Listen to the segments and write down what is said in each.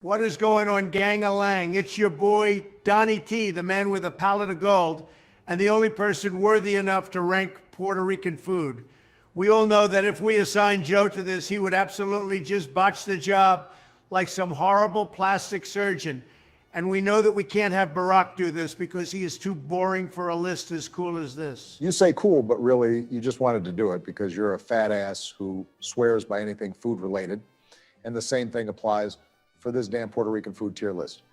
What is going on, gang-a-lang? It's your boy, Donnie T, the man with a palate of gold, and the only person worthy enough to rank Puerto Rican food. We all know that if we assign Joe to this, he would absolutely just botch the job like some horrible plastic surgeon. And we know that we can't have Barack do this because he is too boring for a list as cool as this. You say cool, but really you just wanted to do it because you're a fat ass who swears by anything food related. And the same thing applies for this damn Puerto Rican food tier list.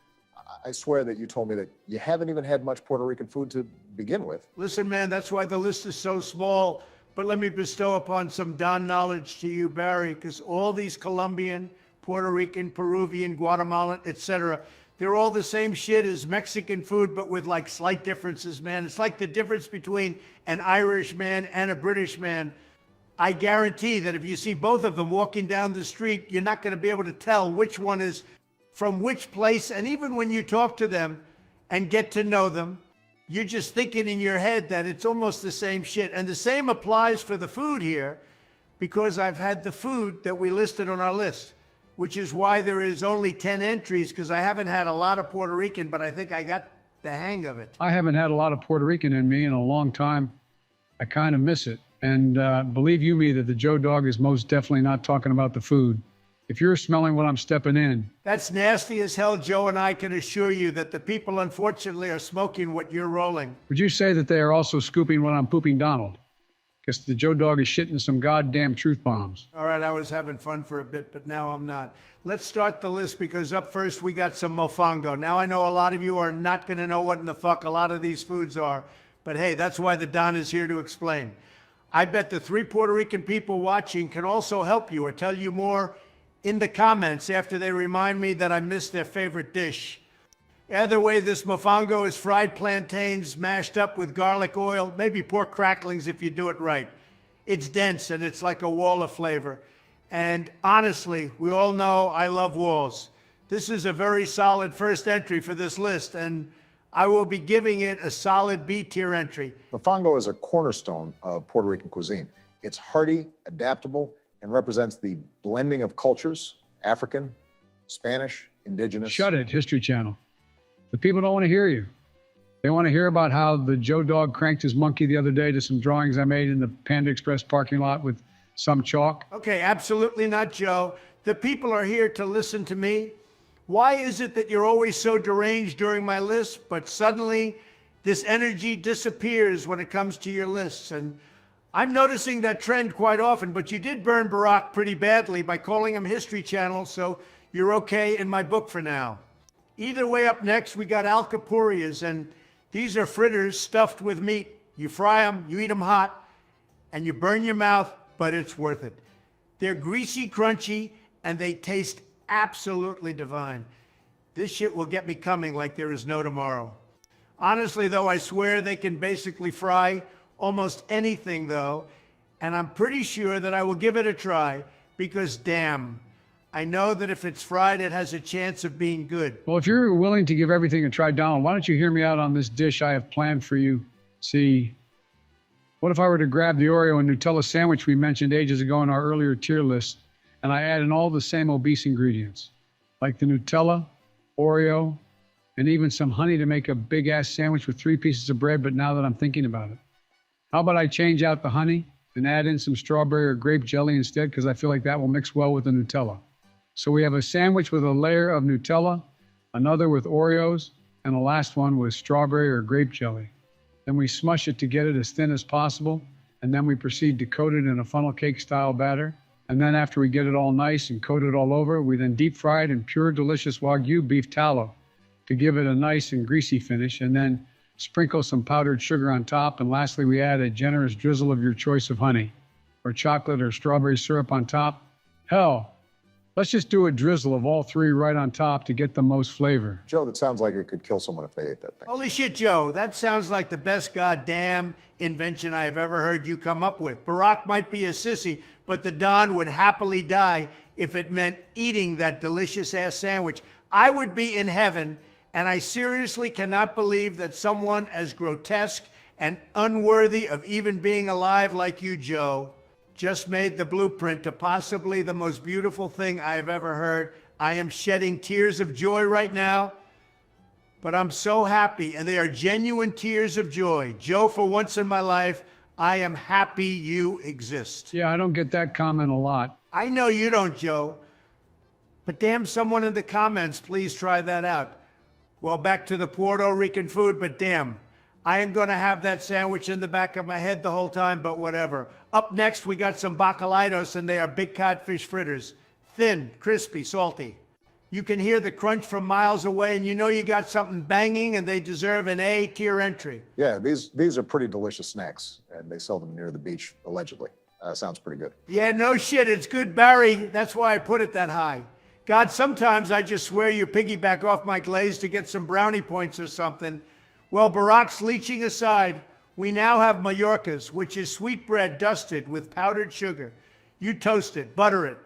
I swear that you told me that you haven't even had much Puerto Rican food to begin with. Listen, man, that's why the list is so small. But let me bestow upon some Don knowledge to you, Barry, because all these Colombian, Puerto Rican, Peruvian, Guatemalan, etc., they're all the same shit as Mexican food, but with like slight differences, man. It's like the difference between an Irish man and a British man. I guarantee that if you see both of them walking down the street, you're not going to be able to tell which one is from which place. And even when you talk to them and get to know them, you're just thinking in your head that it's almost the same shit. And the same applies for the food here, because I've had the food that we listed on our list, which is why there is only 10 entries, because I haven't had a lot of Puerto Rican, but I think I got the hang of it. I haven't had a lot of Puerto Rican in me in a long time. I kind of miss it. And believe you me that the Joe Dog is most definitely not talking about the food. If you're smelling what I'm stepping in. That's nasty as hell, Joe, and I can assure you that the people unfortunately are smoking what you're rolling. Would you say that they are also scooping what I'm pooping Donald? Because the Joe Dog is shitting some goddamn truth bombs. All right, I was having fun for a bit, but now I'm not. Let's start the list, because up first we got some mofongo. Now I know a lot of you are not going to know what in the fuck a lot of these foods are, but hey, that's why the Don is here to explain. I bet the 3 Puerto Rican people watching can also help you or tell you more in the comments after they remind me that I missed their favorite dish. Either way, this mofongo is fried plantains mashed up with garlic oil, maybe pork cracklings if you do it right. It's dense and it's like a wall of flavor. And honestly, we all know I love walls. This is a very solid first entry for this list, and I will be giving it a solid B tier entry. Mofongo is a cornerstone of Puerto Rican cuisine. It's hearty, adaptable, and represents the blending of cultures: African, Spanish, indigenous. Shut it, History Channel. The people don't want to hear you. They want to hear about how the Joe Dog cranked his monkey the other day to some drawings I made in the Panda Express parking lot with some chalk. Okay, absolutely not, Joe. The people are here to listen to me. Why is it that you're always so deranged during my list, but suddenly this energy disappears when it comes to your lists? And I'm noticing that trend quite often, but you did burn Barack pretty badly by calling him History Channel, so you're okay in my book for now. Either way, up next, we got alcapurrias, and these are fritters stuffed with meat. You fry them, you eat them hot, and you burn your mouth, but it's worth it. They're greasy, crunchy, and they taste absolutely divine. This shit will get me coming like there is no tomorrow. Honestly, though, I swear they can basically fry almost anything, though, and I'm pretty sure that I will give it a try, because damn, I know that if it's fried, it has a chance of being good. Well, if you're willing to give everything a try, Donald, why don't you hear me out on this dish I have planned for you? See, what if I were to grab the Oreo and Nutella sandwich we mentioned ages ago in our earlier tier list, and I add in all the same obese ingredients, like the Nutella, Oreo, and even some honey to make a big-ass sandwich with 3 pieces of bread, but now that I'm thinking about it. How about I change out the honey and add in some strawberry or grape jelly instead, because I feel like that will mix well with the Nutella. So we have a sandwich with a layer of Nutella, another with Oreos, and the last one with strawberry or grape jelly. Then we smush it to get it as thin as possible, and then we proceed to coat it in a funnel cake style batter. And then after we get it all nice and coat it all over, we then deep fry it in pure delicious Wagyu beef tallow to give it a nice and greasy finish, and then sprinkle some powdered sugar on top. And lastly, we add a generous drizzle of your choice of honey or chocolate or strawberry syrup on top. Hell, let's just do a drizzle of all 3 right on top to get the most flavor. Joe, that sounds like it could kill someone if they ate that thing. Holy shit, Joe, that sounds like the best goddamn invention I have ever heard you come up with. Barack might be a sissy, but the Don would happily die if it meant eating that delicious-ass sandwich. I would be in heaven, and I seriously cannot believe that someone as grotesque and unworthy of even being alive like you, Joe, just made the blueprint to possibly the most beautiful thing I've ever heard. I am shedding tears of joy right now, but I'm so happy, and they are genuine tears of joy. Joe, for once in my life, I am happy you exist. Yeah, I don't get that comment a lot. I know you don't, Joe, but damn, someone in the comments, please try that out. Well, back to the Puerto Rican food, but damn, I am going to have that sandwich in the back of my head the whole time, but whatever. Up next, we got some bacalaitos, and they are big codfish fritters. Thin, crispy, salty. You can hear the crunch from miles away, and you know you got something banging, and they deserve an A-tier entry. Yeah, these are pretty delicious snacks, and they sell them near the beach, allegedly. Sounds pretty good. Yeah, no shit, it's good, Barry. That's why I put it that high. God, sometimes I just swear you piggyback off my glaze to get some brownie points or something. Well, Barack's leeching aside, we now have Mallorca's, which is sweet bread dusted with powdered sugar. You toast it, butter it.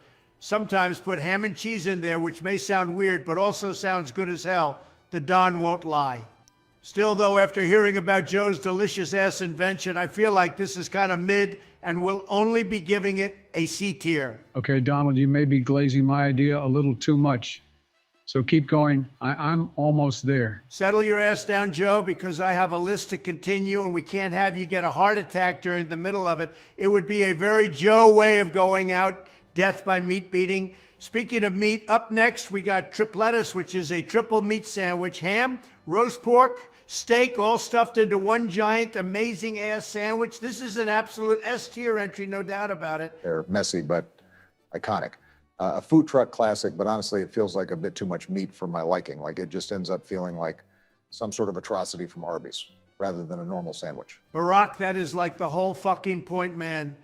Sometimes put ham and cheese in there, which may sound weird, but also sounds good as hell. The Don won't lie. Still, though, after hearing about Joe's delicious ass invention, I feel like this is kind of mid and will only be giving it a C tier. Okay, Donald, you may be glazing my idea a little too much. So keep going. I'm almost there. Settle your ass down, Joe, because I have a list to continue and we can't have you get a heart attack during the middle of it. It would be a very Joe way of going out, death by meat beating. Speaking of meat, up next we got tripletas, which is a triple meat sandwich, ham, roast pork, steak, all stuffed into one giant amazing ass sandwich. This is an absolute S tier entry, no doubt about it. They're messy, but iconic. A food truck classic, but honestly, it feels like a bit too much meat for my liking. Like it just ends up feeling like some sort of atrocity from Arby's rather than a normal sandwich. Barack, that is like the whole fucking point, man.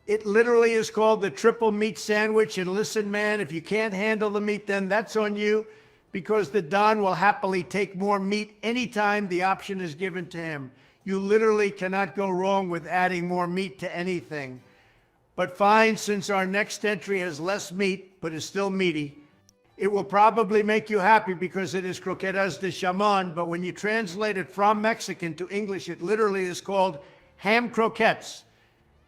It literally is called the triple meat sandwich. And listen, man, if you can't handle the meat, then that's on you, because the Don will happily take more meat anytime the option is given to him. You literally cannot go wrong with adding more meat to anything. But fine, since our next entry has less meat, but is still meaty, it will probably make you happy because it is croquetas de chamon, but when you translate it from Mexican to English, it literally is called ham croquettes.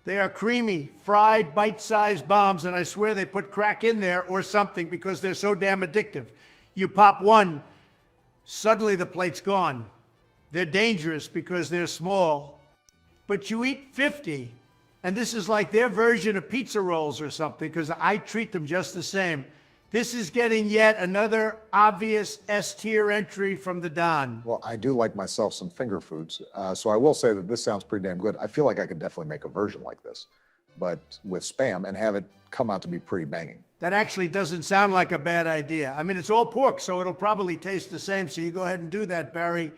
They are creamy, fried, bite-sized bombs, and I swear they put crack in there or something because they're so damn addictive. You pop one, suddenly the plate's gone. They're dangerous because they're small, but you eat 50, and this is like their version of pizza rolls or something, because I treat them just the same. This is getting yet another obvious S-tier entry from the Don. Well, I do like myself some finger foods, so I will say that this sounds pretty damn good. I feel like I could definitely make a version like this, but with Spam, and have it come out to be pretty banging. That actually doesn't sound like a bad idea. I mean, it's all pork, so it'll probably taste the same, so you go ahead and do that, Barry.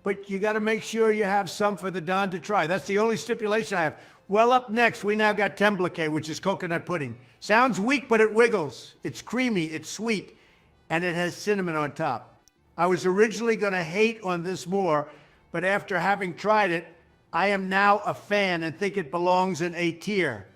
But you got to make sure you have some for the Don to try. That's the only stipulation I have. Well, up next, we now got tembleque, which is coconut pudding. Sounds weak, but it wiggles. It's creamy, it's sweet, and it has cinnamon on top. I was originally going to hate on this more, but after having tried it, I am now a fan and think it belongs in A tier.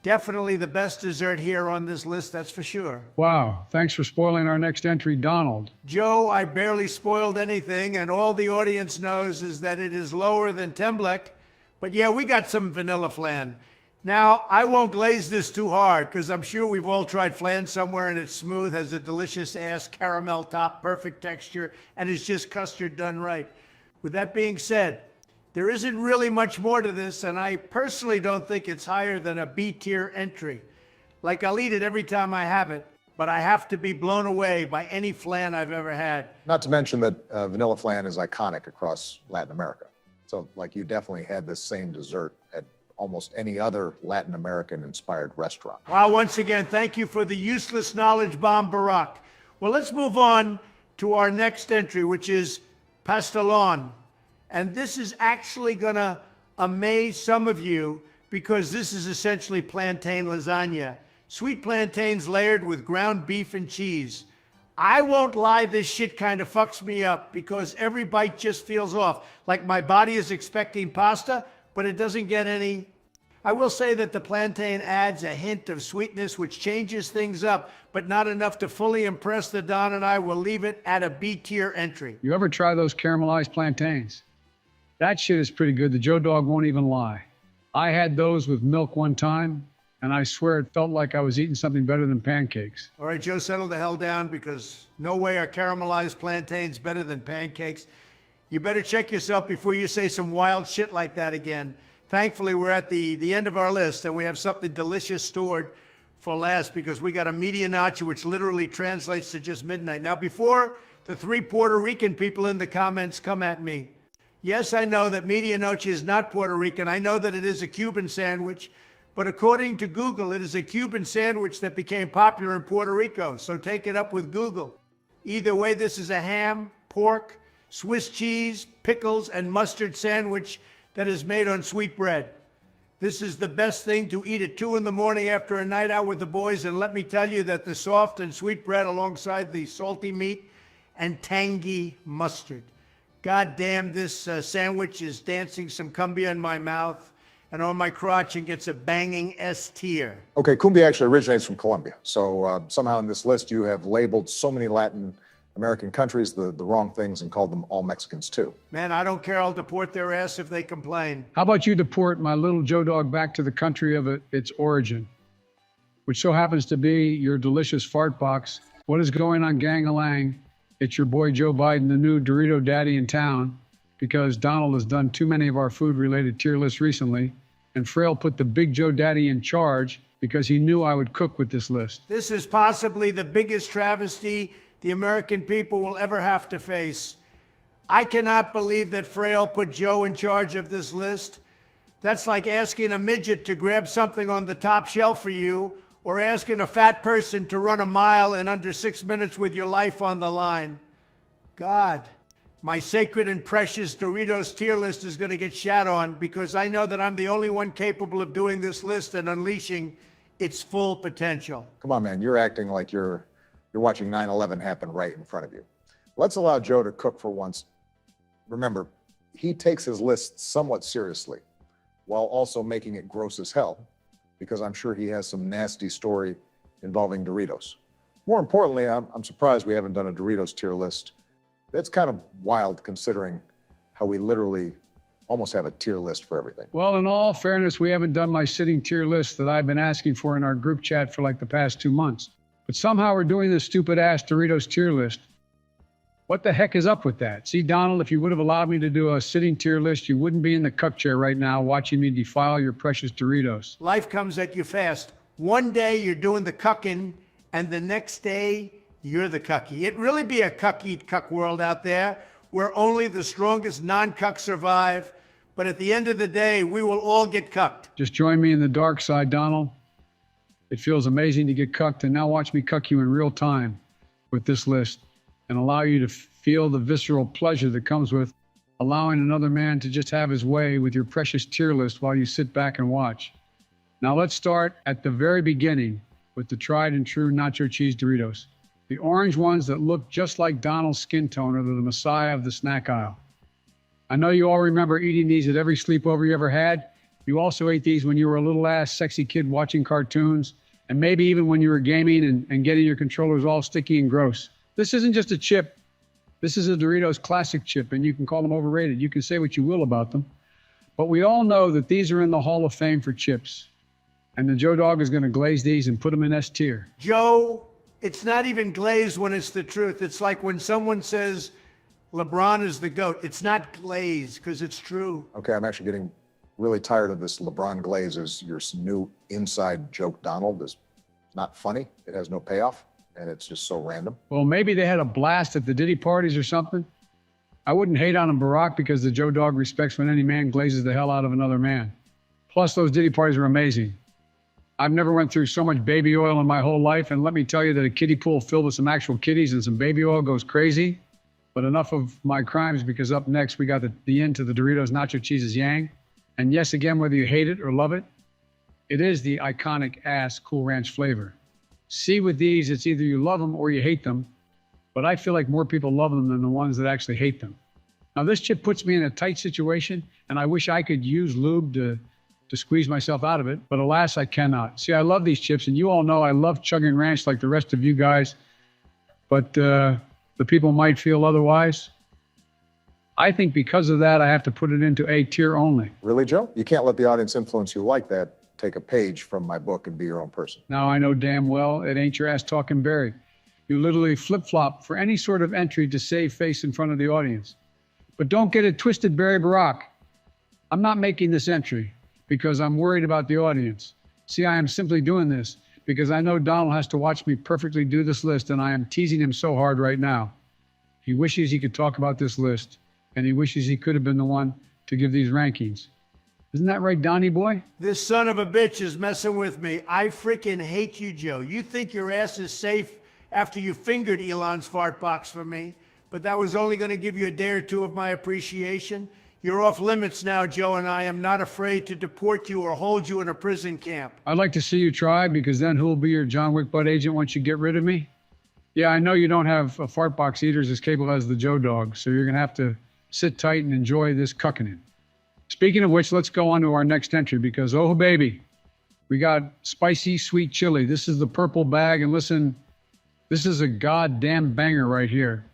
Definitely the best dessert here on this list, that's for sure. Wow, thanks for spoiling our next entry, Donald. Joe, I barely spoiled anything, and all the audience knows is that it is lower than tembleque. But yeah, we got some vanilla flan. Now, I won't glaze this too hard, because I'm sure we've all tried flan somewhere and it's smooth, has a delicious ass caramel top, perfect texture, and is just custard done right. With that being said, there isn't really much more to this, and I personally don't think it's higher than a B tier entry. Like, I'll eat it every time I have it, but I have to be blown away by any flan I've ever had. Not to mention that vanilla flan is iconic across Latin America. So, like, you definitely had this same dessert at almost any other Latin American-inspired restaurant. Wow, once again, thank you for the useless knowledge bomb, Barack. Well, let's move on to our next entry, which is pastelón. And this is actually gonna amaze some of you because this is essentially plantain lasagna. Sweet plantains layered with ground beef and cheese. I won't lie, this shit kind of fucks me up because every bite just feels off. Like my body is expecting pasta, but it doesn't get any. I will say that the plantain adds a hint of sweetness, which changes things up, but not enough to fully impress the Don, and I will leave it at a B tier entry. You ever try those caramelized plantains? That shit is pretty good. The Joe Dog won't even lie. I had those with milk one time. and I swear it felt like I was eating something better than pancakes. All right, Joe, settle the hell down because no way are caramelized plantains better than pancakes. You better check yourself before you say some wild shit like that again. Thankfully, we're at the end of our list and we have something delicious stored for last because we got a medianoche, which literally translates to just midnight. Now, before the 3 Puerto Rican people in the comments come at me, yes, I know that medianoche is not Puerto Rican. I know that it is a Cuban sandwich, but according to Google, it is a Cuban sandwich that became popular in Puerto Rico. So take it up with Google. Either way, this is a ham, pork, Swiss cheese, pickles, and mustard sandwich that is made on sweet bread. This is the best thing to eat at 2 in the morning after a night out with the boys. And let me tell you that the soft and sweet bread alongside the salty meat and tangy mustard. God damn, this sandwich is dancing some cumbia in my mouth and on my crotch and gets a banging S tier. Okay, cumbia actually originates from Colombia. So somehow in this list, you have labeled so many Latin American countries the wrong things and called them all Mexicans too. Man, I don't care. I'll deport their ass if they complain. How about you deport my little Joe Dog back to the country of its origin, which so happens to be your delicious fart box? What is going on, gang-a-lang? It's your boy Joe Biden, the new Dorito daddy in town, because Donald has done too many of our food-related tier lists recently, and Fraile put the big Joe daddy in charge because he knew I would cook with this list. This is possibly the biggest travesty the American people will ever have to face. I cannot believe that Fraile put Joe in charge of this list. That's like asking a midget to grab something on the top shelf for you, or asking a fat person to run a mile in under 6 minutes with your life on the line. God, my sacred and precious Doritos tier list is going to get shat on because I know that I'm the only one capable of doing this list and unleashing its full potential. Come on, man, you're acting like you're watching 9/11 happen right in front of you. Let's allow Joe to cook for once. Remember, he takes his list somewhat seriously while also making it gross as hell, because I'm sure he has some nasty story involving Doritos. More importantly, I'm surprised we haven't done a Doritos tier list. That's kind of wild considering how we literally almost have a tier list for everything. Well, in all fairness, we haven't done my sitting tier list that I've been asking for in our group chat for like the past 2 months. But somehow we're doing this stupid ass Doritos tier list. What the heck is up with that? See, Donald, if you would have allowed me to do a sitting tier list, you wouldn't be in the cuck chair right now watching me defile your precious Doritos. Life comes at you fast. One day you're doing the cucking, and the next day you're the cucky. It'd really be a cuck-eat-cuck world out there where only the strongest non-cucks survive. But at the end of the day, we will all get cucked. Just join me in the dark side, Donald. It feels amazing to get cucked, and now watch me cuck you in real time with this list and allow you to feel the visceral pleasure that comes with allowing another man to just have his way with your precious tier list while you sit back and watch. Now let's start at the very beginning with the tried and true nacho cheese Doritos. The orange ones that look just like Donald's skin tone are the messiah of the snack aisle. I know you all remember eating these at every sleepover you ever had. You also ate these when you were a little ass sexy kid watching cartoons, and maybe even when you were gaming and getting your controllers all sticky and gross. This isn't just a chip. This is a Doritos classic chip, and you can call them overrated. You can say what you will about them. But we all know that these are in the Hall of Fame for chips. And the Joe Dog is going to glaze these and put them in S tier. Joe, it's not even glazed when it's the truth. It's like when someone says LeBron is the GOAT. It's not glazed because it's true. Okay, I'm actually getting really tired of this LeBron glaze as your new inside joke, Donald. Is not funny. It has no payoff, and it's just so random. Well, maybe they had a blast at the Diddy parties or something. I wouldn't hate on him, Barack, because the Joe Dog respects when any man glazes the hell out of another man. Plus, those Diddy parties were amazing. I've never went through so much baby oil in my whole life, and let me tell you that a kiddie pool filled with some actual kitties and some baby oil goes crazy. But enough of my crimes, because up next we got the end to the Doritos Nacho Cheese's Yang. And yes, again, whether you hate it or love it, it is the iconic ass Cool Ranch flavor. See, with these, it's either you love them or you hate them, but I feel like more people love them than the ones that actually hate them. Now, this chip puts me in a tight situation, and I wish I could use lube to squeeze myself out of it, but alas, I cannot. See, I love these chips, and you all know I love chugging ranch like the rest of you guys, but the people might feel otherwise. I think because of that, I have to put it into A tier only. Really, Joe? You can't let the audience influence you like that. take a page from my book and be your own person. Now I know damn well it ain't your ass talking Barry. You literally flip-flop for any sort of entry to save face in front of the audience. But don't get it twisted, Barry Barack. I'm not making this entry because I'm worried about the audience. See, I am simply doing this because I know Donald has to watch me perfectly do this list, and I am teasing him so hard right now. He wishes he could talk about this list, and he wishes he could have been the one to give these rankings. Isn't that right, Donnie boy? This son of a bitch is messing with me. I freaking hate you, Joe. You think your ass is safe after you fingered Elon's fart box for me, but that was only going to give you a day or two of my appreciation. You're off limits now, Joe, and I am not afraid to deport you or hold you in a prison camp. I'd like to see you try, because then who'll be your John Wick butt agent once you get rid of me? Yeah, I know you don't have a fart box eaters as capable as the Joe dog, so you're going to have to sit tight and enjoy this cucking. Speaking of which, let's go on to our next entry, because, oh baby, we got spicy sweet chili. This is the purple bag, and listen, this is a goddamn banger right here.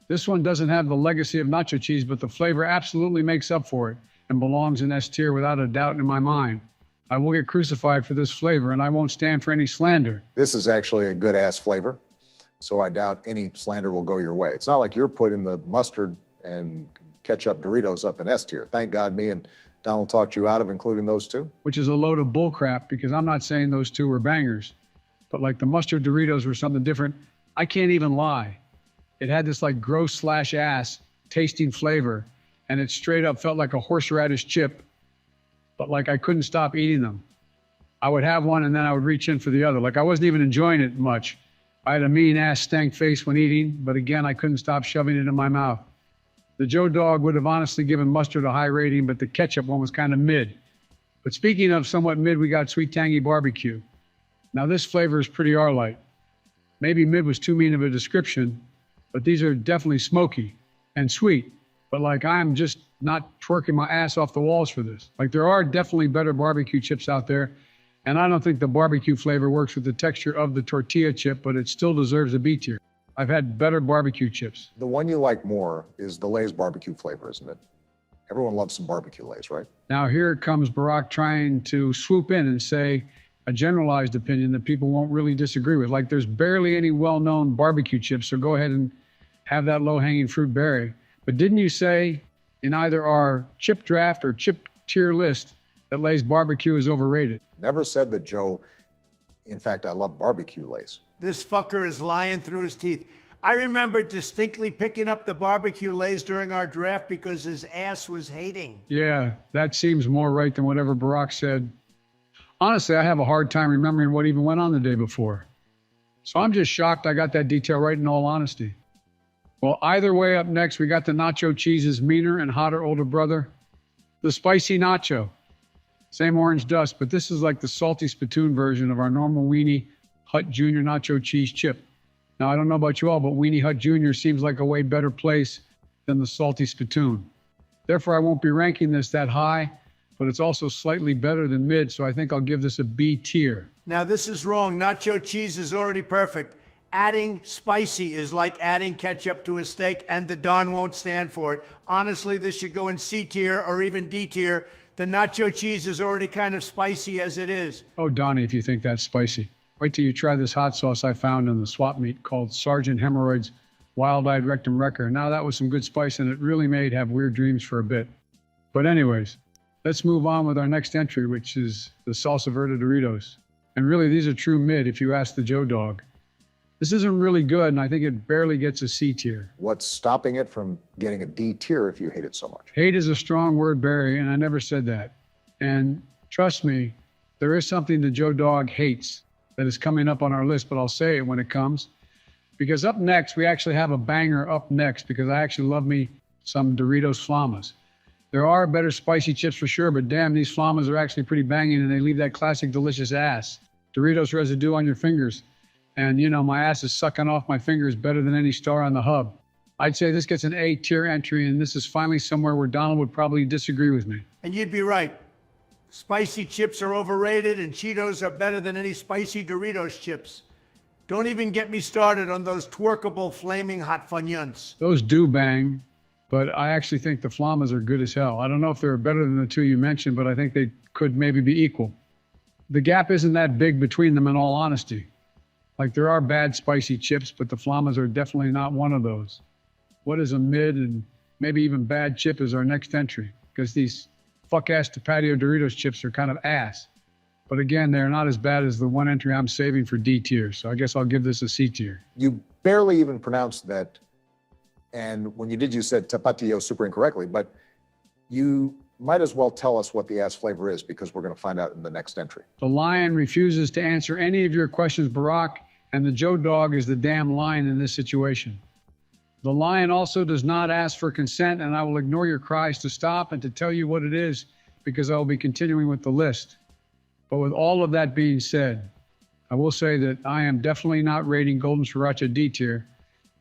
This one doesn't have the legacy of nacho cheese, but the flavor absolutely makes up for it and belongs in S tier without a doubt in my mind. I will get crucified for this flavor, and I won't stand for any slander. This is actually a good ass flavor, so I doubt any slander will go your way. It's not like you're putting the mustard and ketchup Doritos up in S tier. Thank God me and Donald talked you out of including those two. Which is a load of bullcrap, because I'm not saying those two were bangers, but like the mustard Doritos were something different. I can't even lie. It had this like gross / ass tasting flavor, and it straight up felt like a horseradish chip, but like I couldn't stop eating them. I would have one and then I would reach in for the other. Like I wasn't even enjoying it much. I had a mean ass stank face when eating, but again, I couldn't stop shoving it in my mouth. The Joe dog would have honestly given mustard a high rating, but the ketchup one was kind of mid. But speaking of somewhat mid, we got sweet tangy barbecue. Now this flavor is pretty R-light. Maybe mid was too mean of a description, but these are definitely smoky and sweet. But like, I'm just not twerking my ass off the walls for this. Like, there are definitely better barbecue chips out there, and I don't think the barbecue flavor works with the texture of the tortilla chip, but it still deserves a B tier. I've had better barbecue chips. The one you like more is the Lay's barbecue flavor, isn't it? Everyone loves some barbecue Lay's, right? Now here comes Barack trying to swoop in and say a generalized opinion that people won't really disagree with. Like, there's barely any well-known barbecue chips, so go ahead and have that low-hanging fruit berry. But didn't you say in either our chip draft or chip tier list that Lay's barbecue is overrated? Never said that, Joe. In fact, I love barbecue Lay's. This fucker is lying through his teeth. I remember distinctly picking up the barbecue Lays during our draft because his ass was hating. Yeah, that seems more right than whatever Barack said. Honestly, I have a hard time remembering what even went on the day before. So I'm just shocked I got that detail right, in all honesty. Well, either way, up next, we got the nacho cheese's meaner and hotter older brother, the spicy nacho. Same orange dust, but this is like the salty spittoon version of our normal Weenie Hut Jr. nacho cheese chip. Now, I don't know about you all, but Weenie Hut Jr. seems like a way better place than the salty spittoon. Therefore, I won't be ranking this that high, but it's also slightly better than mid, so I think I'll give this a B tier. Now, this is wrong. Nacho cheese is already perfect. Adding spicy is like adding ketchup to a steak, and the Don won't stand for it. Honestly, this should go in C tier or even D tier. The nacho cheese is already kind of spicy as it is. Oh, Donnie, if you think that's spicy. Wait till you try this hot sauce I found in the swap meet called Sergeant Hemorrhoid's Wild-Eyed Rectum Wrecker. Now, that was some good spice, and it really made have weird dreams for a bit. But anyways, let's move on with our next entry, which is the Salsa Verde Doritos. And really, these are true mid if you ask the Joe dog. This isn't really good, and I think it barely gets a C tier. What's stopping it from getting a D tier if you hate it so much? Hate is a strong word, Barry, and I never said that. And trust me, there is something the Joe dog hates that is coming up on our list, but I'll say it when it comes. Because up next, we actually have a banger up next, because I actually love me some Doritos Flamas. There are better spicy chips for sure, but damn, these Flamas are actually pretty banging, and they leave that classic delicious ass. Doritos residue on your fingers. And you know, my ass is sucking off my fingers better than any star on the hub. I'd say this gets an A tier entry, and this is finally somewhere where Donald would probably disagree with me. And you'd be right. Spicy chips are overrated, and Cheetos are better than any spicy Doritos chips. Don't even get me started on those twerkable flaming hot funyuns. Those do bang, but I actually think the Flamas are good as hell. I don't know if they're better than the two you mentioned, but I think they could maybe be equal. The gap isn't that big between them in all honesty. Like there are bad spicy chips, but the Flamas are definitely not one of those. What is a mid and maybe even bad chip is our next entry, because these fuck-ass Tapatio Doritos chips are kind of ass. But again, they're not as bad as the one entry I'm saving for D tier, so I guess I'll give this a C tier. You barely even pronounced that, and when you did, you said tapatio super incorrectly, but you might as well tell us what the ass flavor is, because we're going to find out in the next entry. The lion refuses to answer any of your questions, Barack, and the Joe Dog is the damn lion in this situation. The lion also does not ask for consent, and I will ignore your cries to stop and to tell you what it is, because I will be continuing with the list. But with all of that being said, I will say that I am definitely not rating Golden Sriracha D tier,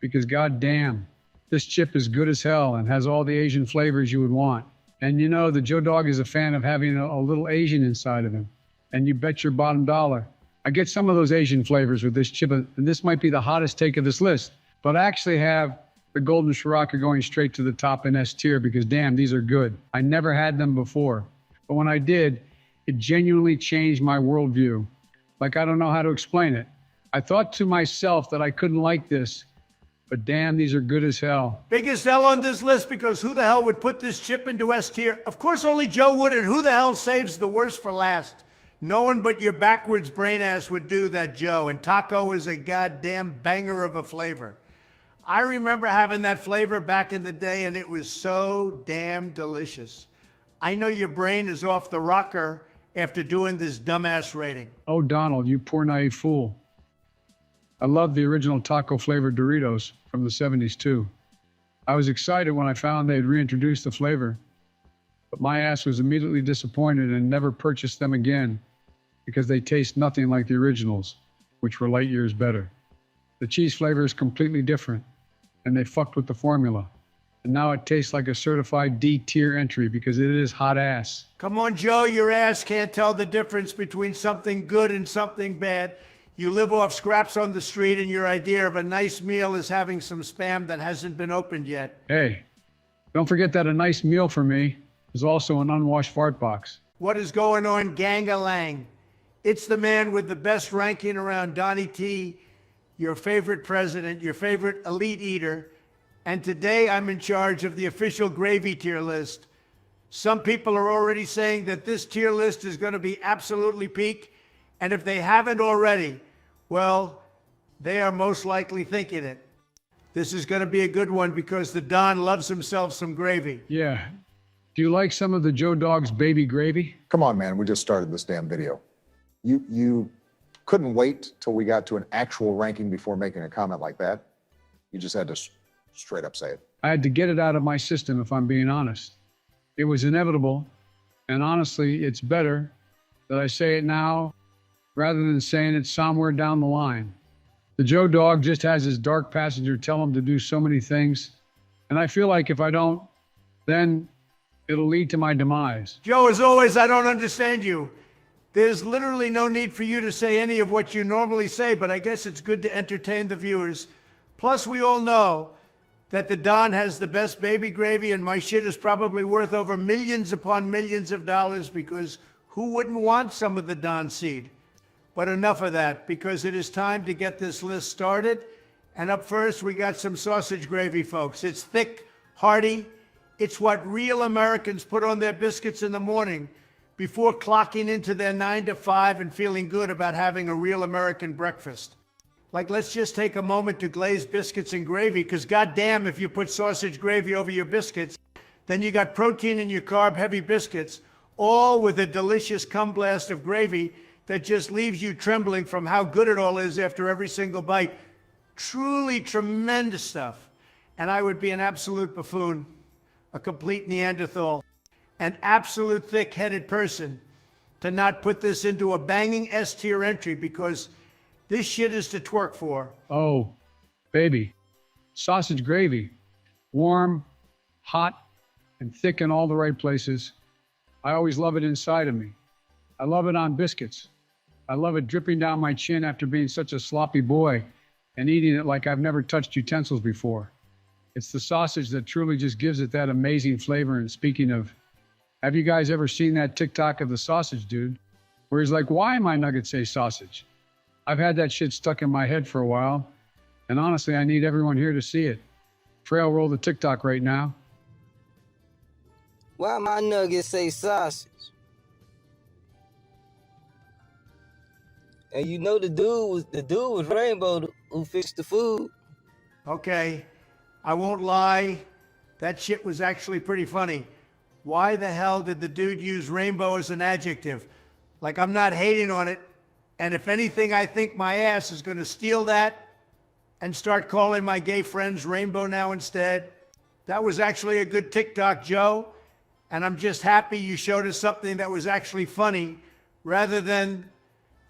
because goddamn, this chip is good as hell and has all the Asian flavors you would want. And you know, the Joe Dog is a fan of having a little Asian inside of him. And you bet your bottom dollar, I get some of those Asian flavors with this chip, and this might be the hottest take of this list. But I actually have the Golden Sriracha going straight to the top in S tier, because damn, these are good. I never had them before. But when I did, it genuinely changed my worldview. Like, I don't know how to explain it. I thought to myself that I couldn't like this, but damn, these are good as hell. Biggest L on this list, because who the hell would put this chip into S tier? Of course only Joe would, and who the hell saves the worst for last? No one but your backwards brain ass would do that, Joe, and taco is a goddamn banger of a flavor. I remember having that flavor back in the day, and it was so damn delicious. I know your brain is off the rocker after doing this dumbass rating. Oh, Donald, you poor naive fool. I love the original taco flavored Doritos from the 70s too. I was excited when I found they'd reintroduced the flavor, but my ass was immediately disappointed and never purchased them again, because they taste nothing like the originals, which were light years better. The cheese flavor is completely different, and they fucked with the formula. And now it tastes like a certified D tier entry, because it is hot ass. Come on, Joe, your ass can't tell the difference between something good and something bad. You live off scraps on the street, and your idea of a nice meal is having some Spam that hasn't been opened yet. Hey, don't forget that a nice meal for me is also an unwashed fart box. What is going on, gang-a-lang? It's the man with the best ranking around Donnie T, your favorite president, your favorite elite eater, and today I'm in charge of the official gravy tier list. Some people are already saying that this tier list is going to be absolutely peak, and if they haven't already, well, they are most likely thinking it. This is going to be a good one, because the Don loves himself some gravy. Yeah. Do you like some of the Joe Dog's baby gravy? Come on, man, we just started this damn video. You couldn't wait till we got to an actual ranking before making a comment like that. You just had to straight up say it. I had to get it out of my system, if I'm being honest. It was inevitable, and honestly, it's better that I say it now rather than saying it somewhere down the line. The Joe Dog just has his dark passenger tell him to do so many things, and I feel like if I don't, then it'll lead to my demise. Joe, as always, I don't understand you. There's literally no need for you to say any of what you normally say, but I guess it's good to entertain the viewers. Plus, we all know that the Don has the best baby gravy, and my shit is probably worth over millions upon millions of dollars, because who wouldn't want some of the Don seed? But enough of that, because it is time to get this list started. And up first, we got some sausage gravy, folks. It's thick, hearty. It's what real Americans put on their biscuits in the morning before clocking into their 9 to 5 and feeling good about having a real American breakfast. Like, let's just take a moment to glaze biscuits in gravy, because goddamn, if you put sausage gravy over your biscuits, then you got protein in your carb-heavy biscuits, all with a delicious cum blast of gravy that just leaves you trembling from how good it all is after every single bite. Truly tremendous stuff. And I would be an absolute buffoon, a complete Neanderthal, an absolute thick-headed person to not put this into a banging S-tier entry, because this shit is to twerk for. Oh, baby. Sausage gravy. Warm, hot, and thick in all the right places. I always love it inside of me. I love it on biscuits. I love it dripping down my chin after being such a sloppy boy and eating it like I've never touched utensils before. It's the sausage that truly just gives it that amazing flavor. And speaking of, have you guys ever seen that TikTok of the sausage dude? where he's like, why my nuggets say sausage? I've had that shit stuck in my head for a while, and honestly, I need everyone here to see it. Fraile, roll the TikTok right now. Why my nuggets say sausage? And you know the dude was Rainbow who fixed the food. Okay, I won't lie. That shit was actually pretty funny. Why the hell did the dude use rainbow as an adjective? Like, I'm not hating on it. And if anything, I think my ass is going to steal that and start calling my gay friends rainbow now instead. That was actually a good TikTok, Joe. And I'm just happy you showed us something that was actually funny rather than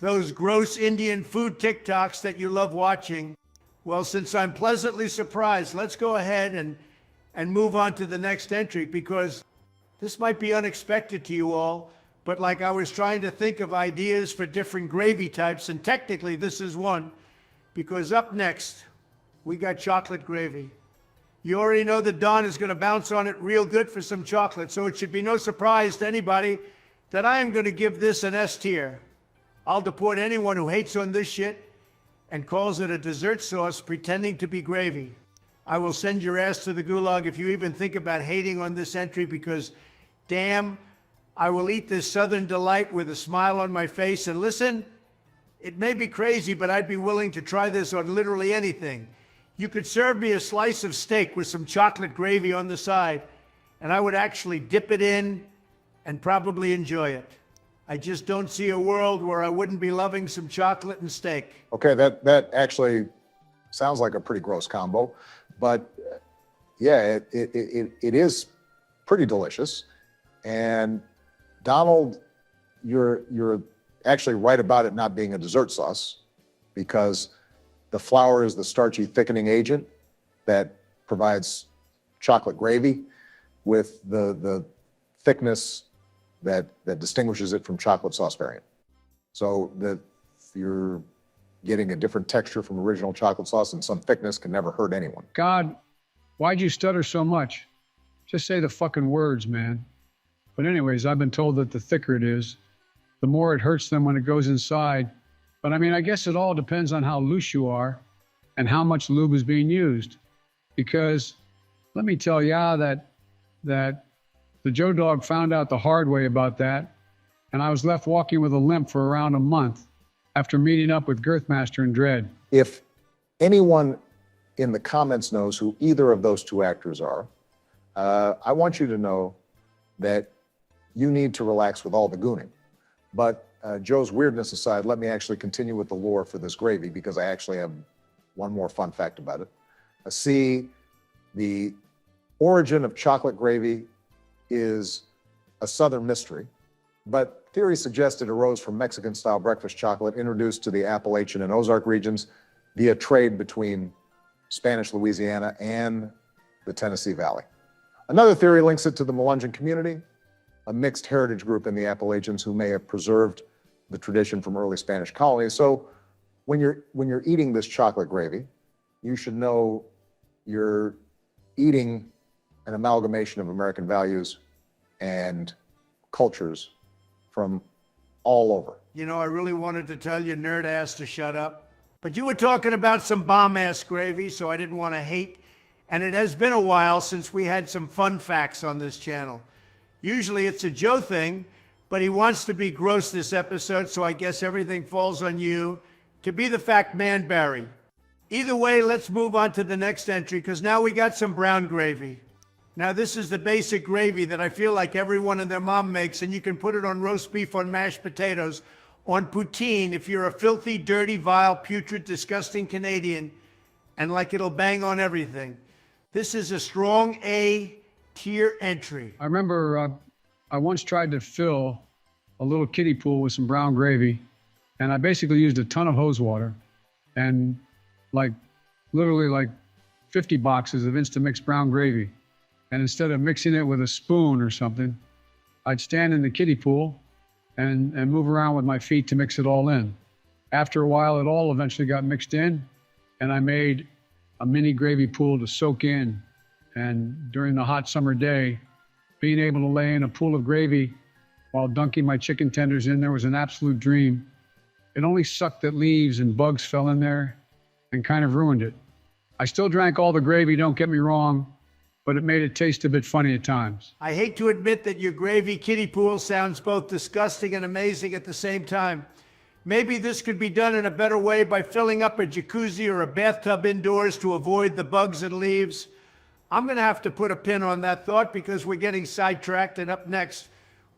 those gross Indian food TikToks that you love watching. Well, since I'm pleasantly surprised, let's go ahead and move on to the next entry, because this might be unexpected to you all, but like I was trying to think of ideas for different gravy types, and technically this is one, because up next, we got chocolate gravy. You already know that Don is going to bounce on it real good for some chocolate, so it should be no surprise to anybody that I am going to give this an S tier. I'll deport anyone who hates on this shit and calls it a dessert sauce pretending to be gravy. I will send your ass to the gulag if you even think about hating on this entry, because damn, I will eat this Southern delight with a smile on my face. And listen, it may be crazy, but I'd be willing to try this on literally anything. You could serve me a slice of steak with some chocolate gravy on the side, and I would actually dip it in and probably enjoy it. I just don't see a world where I wouldn't be loving some chocolate and steak. Okay, that actually sounds like a pretty gross combo, but yeah, it is pretty delicious. And Donald, you're actually right about it not being a dessert sauce, because the flour is the starchy thickening agent that provides chocolate gravy with the thickness that distinguishes it from chocolate sauce variant. So that you're getting a different texture from original chocolate sauce, and some thickness can never hurt anyone. God, why'd you stutter so much? Just say the fucking words, man. But anyways, I've been told that the thicker it is, the more it hurts them when it goes inside. But I mean, I guess it all depends on how loose you are and how much lube is being used. Because let me tell ya that the Joe Dog found out the hard way about that, and I was left walking with a limp for around a month after meeting up with Girthmaster and Dredd. If anyone in the comments knows who either of those two actors are, I want you to know that you need to relax with all the gooning. But Joe's weirdness aside, let me actually continue with the lore for this gravy, because I actually have one more fun fact about it. See, the origin of chocolate gravy is a Southern mystery, but theory suggests it arose from Mexican-style breakfast chocolate introduced to the Appalachian and Ozark regions via trade between Spanish Louisiana and the Tennessee Valley. Another theory links it to the Melungeon community, a mixed heritage group in the Appalachians who may have preserved the tradition from early Spanish colonies. So when you're eating this chocolate gravy, you should know you're eating an amalgamation of American values and cultures from all over. You know, I really wanted to tell you nerd ass to shut up, but you were talking about some bomb ass gravy, so I didn't want to hate. And it has been a while since we had some fun facts on this channel. Usually it's a Joe thing, but he wants to be gross this episode, so I guess everything falls on you to be the fact man, Barry. Either way, let's move on to the next entry, because now we got some brown gravy. Now this is the basic gravy that I feel like everyone and their mom makes, and you can put it on roast beef, on mashed potatoes, on poutine if you're a filthy, dirty, vile, putrid, disgusting Canadian, and like it'll bang on everything. This is a strong A tier entry. I remember I once tried to fill a little kiddie pool with some brown gravy, and I basically used a ton of hose water and literally 50 boxes of Instamix brown gravy. And instead of mixing it with a spoon or something, I'd stand in the kiddie pool and move around with my feet to mix it all in. After a while, it all eventually got mixed in, and I made a mini gravy pool to soak in. And during the hot summer day, being able to lay in a pool of gravy while dunking my chicken tenders in there was an absolute dream. It only sucked that leaves and bugs fell in there and kind of ruined it. I still drank all the gravy, don't get me wrong, but it made it taste a bit funny at times. I hate to admit that your gravy kiddie pool sounds both disgusting and amazing at the same time. Maybe this could be done in a better way by filling up a jacuzzi or a bathtub indoors to avoid the bugs and leaves. I'm going to have to put a pin on that thought because we're getting sidetracked, and up next,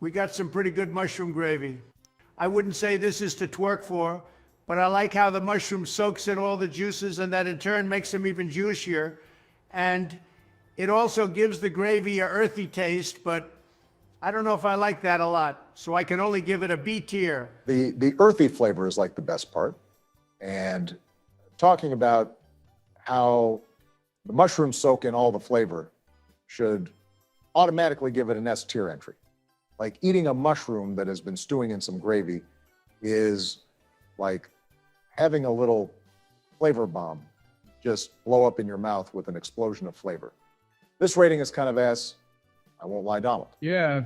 we got some pretty good mushroom gravy. I wouldn't say this is to twerk for, but I like how the mushroom soaks in all the juices and that in turn makes them even juicier. And it also gives the gravy a earthy taste, but I don't know if I like that a lot. So I can only give it a B tier. The earthy flavor is like the best part. And talking about how the mushrooms soak in all the flavor should automatically give it an S tier entry. Like eating a mushroom that has been stewing in some gravy is like having a little flavor bomb just blow up in your mouth with an explosion of flavor. This rating is kind of S. I won't lie, Donald. Yeah,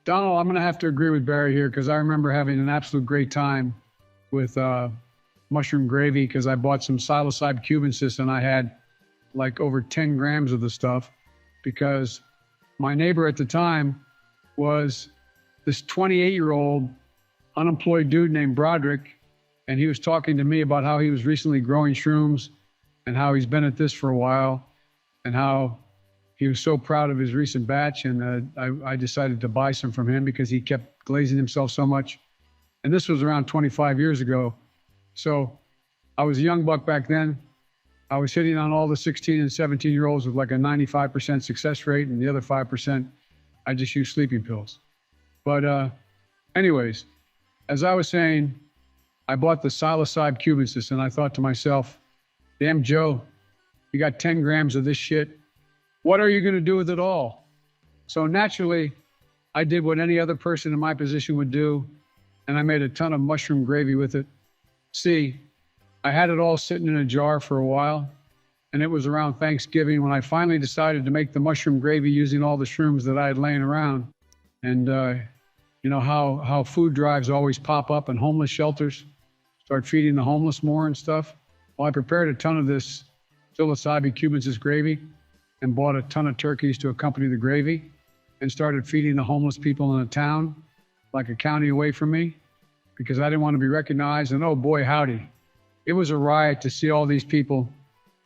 Donald, I'm going to have to agree with Barry here because I remember having an absolute great time with mushroom gravy because I bought some psilocybe cubensis and I had like over 10 grams of the stuff because my neighbor at the time was this 28-year-old unemployed dude named Broderick, and he was talking to me about how he was recently growing shrooms and how he's been at this for a while and how he was so proud of his recent batch. And I decided to buy some from him because he kept glazing himself so much. And this was around 25 years ago. So I was a young buck back then. I was hitting on all the 16 and 17-year-olds with like a 95% success rate, and the other 5%, I just used sleeping pills. But anyways, as I was saying, I bought the psilocybe cubensis, and I thought to myself, damn, Joe, you got 10 grams of this shit. What are you going to do with it all? So naturally, I did what any other person in my position would do, and I made a ton of mushroom gravy with it. See, I had it all sitting in a jar for a while, and it was around Thanksgiving when I finally decided to make the mushroom gravy using all the shrooms that I had laying around. And you know how food drives always pop up in homeless shelters, start feeding the homeless more and stuff? Well, I prepared a ton of this psilocybe cubensis gravy and bought a ton of turkeys to accompany the gravy and started feeding the homeless people in the town, like a county away from me, because I didn't want to be recognized. And oh boy, howdy. It was a riot to see all these people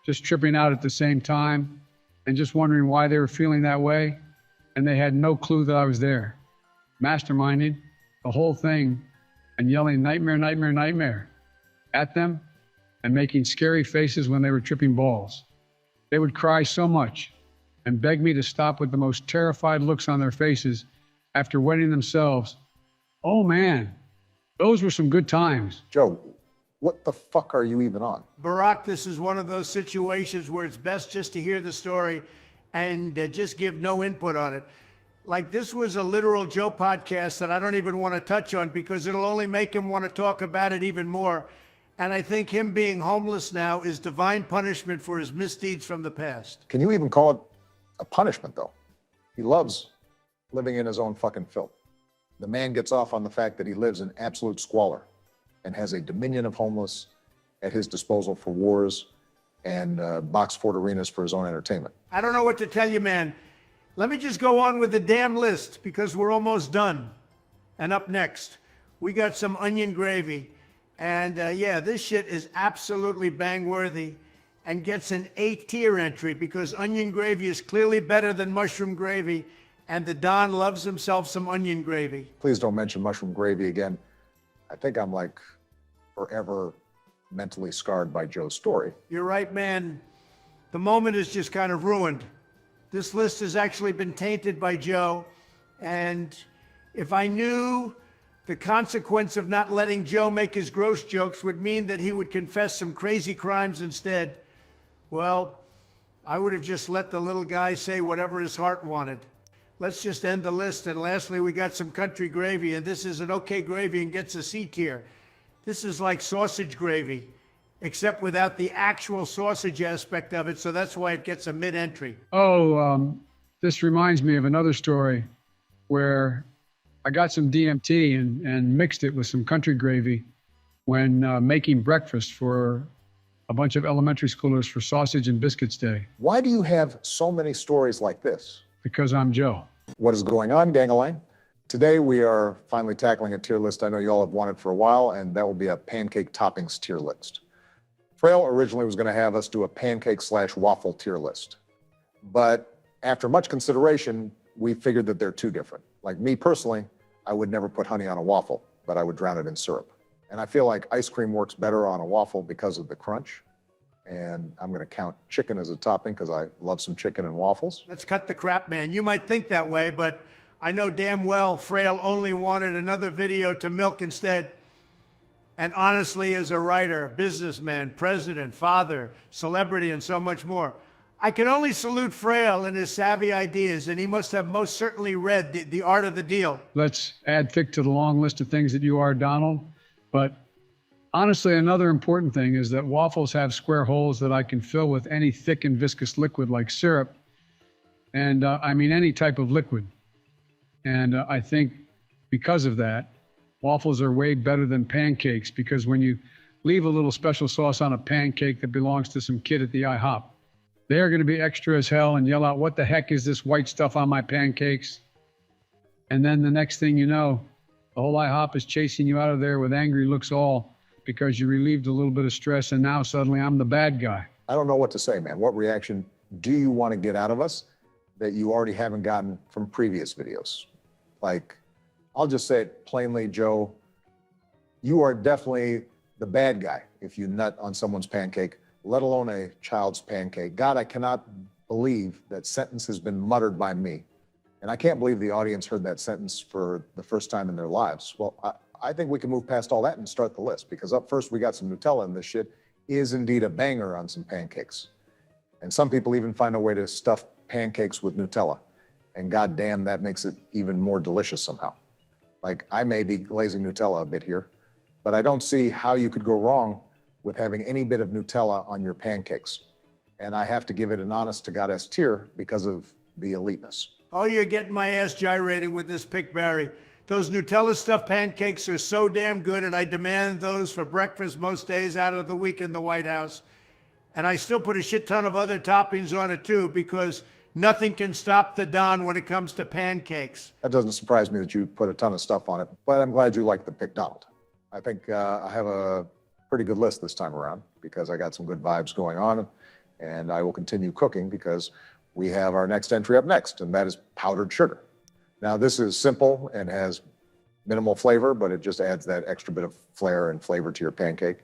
just tripping out at the same time and just wondering why they were feeling that way. And they had no clue that I was there, masterminding the whole thing and yelling nightmare, nightmare, nightmare at them and making scary faces when they were tripping balls. They would cry so much and beg me to stop with the most terrified looks on their faces after wetting themselves. Oh man, those were some good times. Joe, what the fuck are you even on? Barack, this is one of those situations where it's best just to hear the story and just give no input on it. Like, this was a literal Joe podcast that I don't even want to touch on because it'll only make him want to talk about it even more. And I think him being homeless now is divine punishment for his misdeeds from the past. Can you even call it a punishment, though? He loves living in his own fucking filth. The man gets off on the fact that he lives in absolute squalor and has a dominion of homeless at his disposal for wars and box fort arenas for his own entertainment. I don't know what to tell you, man. Let me just go on with the damn list because we're almost done. And up next, we got some onion gravy. And yeah, this shit is absolutely bang-worthy and gets an A-tier entry because onion gravy is clearly better than mushroom gravy, and the Don loves himself some onion gravy. Please don't mention mushroom gravy again. I think I'm like forever mentally scarred by Joe's story. You're right, man. The moment is just kind of ruined. This list has actually been tainted by Joe, and if I knew the consequence of not letting Joe make his gross jokes would mean that he would confess some crazy crimes instead, well, I would have just let the little guy say whatever his heart wanted. Let's just end the list. And lastly, we got some country gravy, and this is an okay gravy and gets a C tier. This is like sausage gravy, except without the actual sausage aspect of it, so that's why it gets a mid-entry. Oh, this reminds me of another story where I got some DMT and mixed it with some country gravy when making breakfast for a bunch of elementary schoolers for Sausage and Biscuits Day, Why do you have so many stories like this? because I'm Joe. What is going on, gang-a-line? Today we are finally tackling a tier list I know you all have wanted for a while, and that will be a pancake toppings tier list. Fraile originally was going to have us do a pancake/waffle tier list. But after much consideration, we figured that they're too different. Like me personally, I would never put honey on a waffle, but I would drown it in syrup. And I feel like ice cream works better on a waffle because of the crunch. And I'm going to count chicken as a topping because I love some chicken and waffles. Let's cut the crap, man. You might think that way, but I know damn well Fraile only wanted another video to milk instead. And honestly, as a writer, businessman, president, father, celebrity, and so much more, I can only salute Fraile and his savvy ideas, and he must have most certainly read the Art of the Deal. Let's add thick to the long list of things that you are, Donald. But honestly, another important thing is that waffles have square holes that I can fill with any thick and viscous liquid like syrup. And I mean any type of liquid. And I think because of that, waffles are way better than pancakes, because when you leave a little special sauce on a pancake that belongs to some kid at the IHOP, they're going to be extra as hell and yell out, "What the heck is this white stuff on my pancakes?" And then the next thing you know, the whole IHOP is chasing you out of there with angry looks all because you relieved a little bit of stress, and now suddenly I'm the bad guy. I don't know what to say, man. What reaction do you want to get out of us that you already haven't gotten from previous videos? Like, I'll just say it plainly, Joe, you are definitely the bad guy if you nut on someone's pancake, let alone a child's pancake. God, I cannot believe that sentence has been muttered by me. And I can't believe the audience heard that sentence for the first time in their lives. Well, I think we can move past all that and start the list, because up first we got some Nutella, and this shit is indeed a banger on some pancakes. And some people even find a way to stuff pancakes with Nutella. And goddamn, that makes it even more delicious somehow. Like, I may be glazing Nutella a bit here, but I don't see how you could go wrong with having any bit of Nutella on your pancakes. And I have to give it an honest to God S tier because of the eliteness. Oh, you're getting my ass gyrating with this pick, Barry. Those Nutella stuffed pancakes are so damn good, and I demand those for breakfast most days out of the week in the White House. And I still put a shit ton of other toppings on it too, because nothing can stop the Don when it comes to pancakes. That doesn't surprise me that you put a ton of stuff on it, but I'm glad you like the pick, Donald. I think I have a pretty good list this time around because I got some good vibes going on, and I will continue cooking because we have our next entry up next, and that is powdered sugar. Now, this is simple and has minimal flavor, but it just adds that extra bit of flair and flavor to your pancake.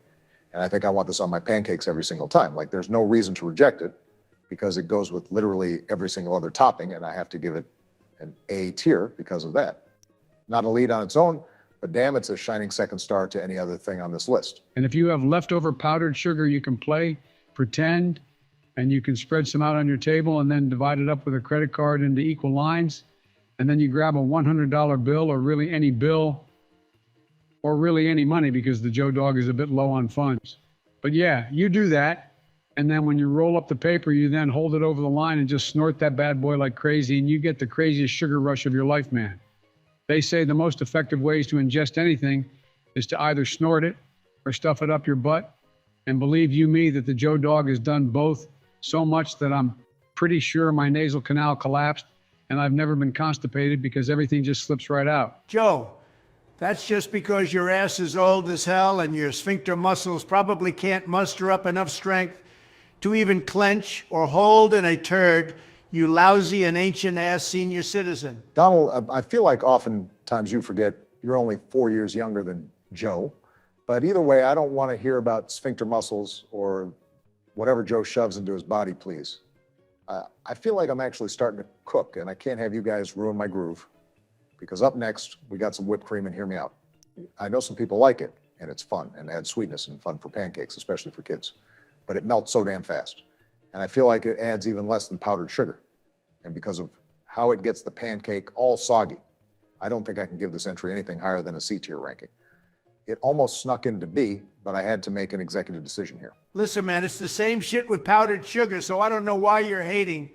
And I think I want this on my pancakes every single time. Like, there's no reason to reject it because it goes with literally every single other topping, and I have to give it an A tier because of that. Not a lead on its own, but damn, it's a shining second star to any other thing on this list. And if you have leftover powdered sugar, you can play pretend, and you can spread some out on your table and then divide it up with a credit card into equal lines. And then you grab a $100 bill, or really any bill, or really any money, because the Joe Dog is a bit low on funds. But yeah, you do that. And then when you roll up the paper, you then hold it over the line and just snort that bad boy like crazy, and you get the craziest sugar rush of your life, man. They say the most effective ways to ingest anything is to either snort it or stuff it up your butt. And believe you me that the Joe Dog has done both so much that I'm pretty sure my nasal canal collapsed, and I've never been constipated because everything just slips right out. Joe, that's just because your ass is old as hell and your sphincter muscles probably can't muster up enough strength to even clench or hold in a turd, you lousy and ancient ass senior citizen. Donald, I feel like oftentimes you forget you're only 4 years younger than Joe. But either way, I don't want to hear about sphincter muscles or whatever Joe shoves into his body, please. I feel like I'm actually starting to cook, and I can't have you guys ruin my groove, because up next, we got some whipped cream, and hear me out. I know some people like it, and it's fun, and adds sweetness and fun for pancakes, especially for kids. But it melts so damn fast. And I feel like it adds even less than powdered sugar. And because of how it gets the pancake all soggy, I don't think I can give this entry anything higher than a C tier ranking. It almost snuck into B, but I had to make an executive decision here. Listen, man, it's the same shit with powdered sugar, so I don't know why you're hating.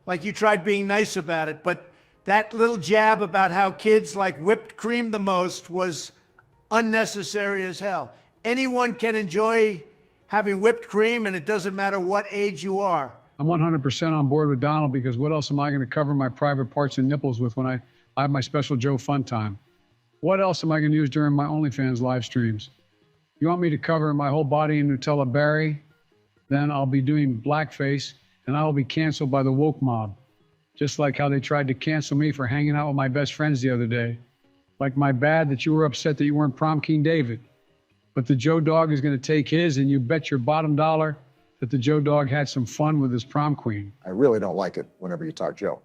Like you tried being nice about it, but That little jab about how kids like whipped cream the most was unnecessary as hell. Anyone can enjoy having whipped cream, and it doesn't matter what age you are. I'm 100% on board with Donald, because what else am I going to cover my private parts and nipples with when I have my special Joe fun time? What else am I going to use during my OnlyFans live streams? You want me to cover my whole body in Nutella Berry? Then I'll be doing blackface, and I will be canceled by the woke mob. Just like how they tried to cancel me for hanging out with my best friends the other day. Like my bad that you were upset that you weren't Prom King David. But the Joe Dog is going to take his, and you bet your bottom dollar that the Joe Dog had some fun with his prom queen. I really don't like it whenever you talk Joe.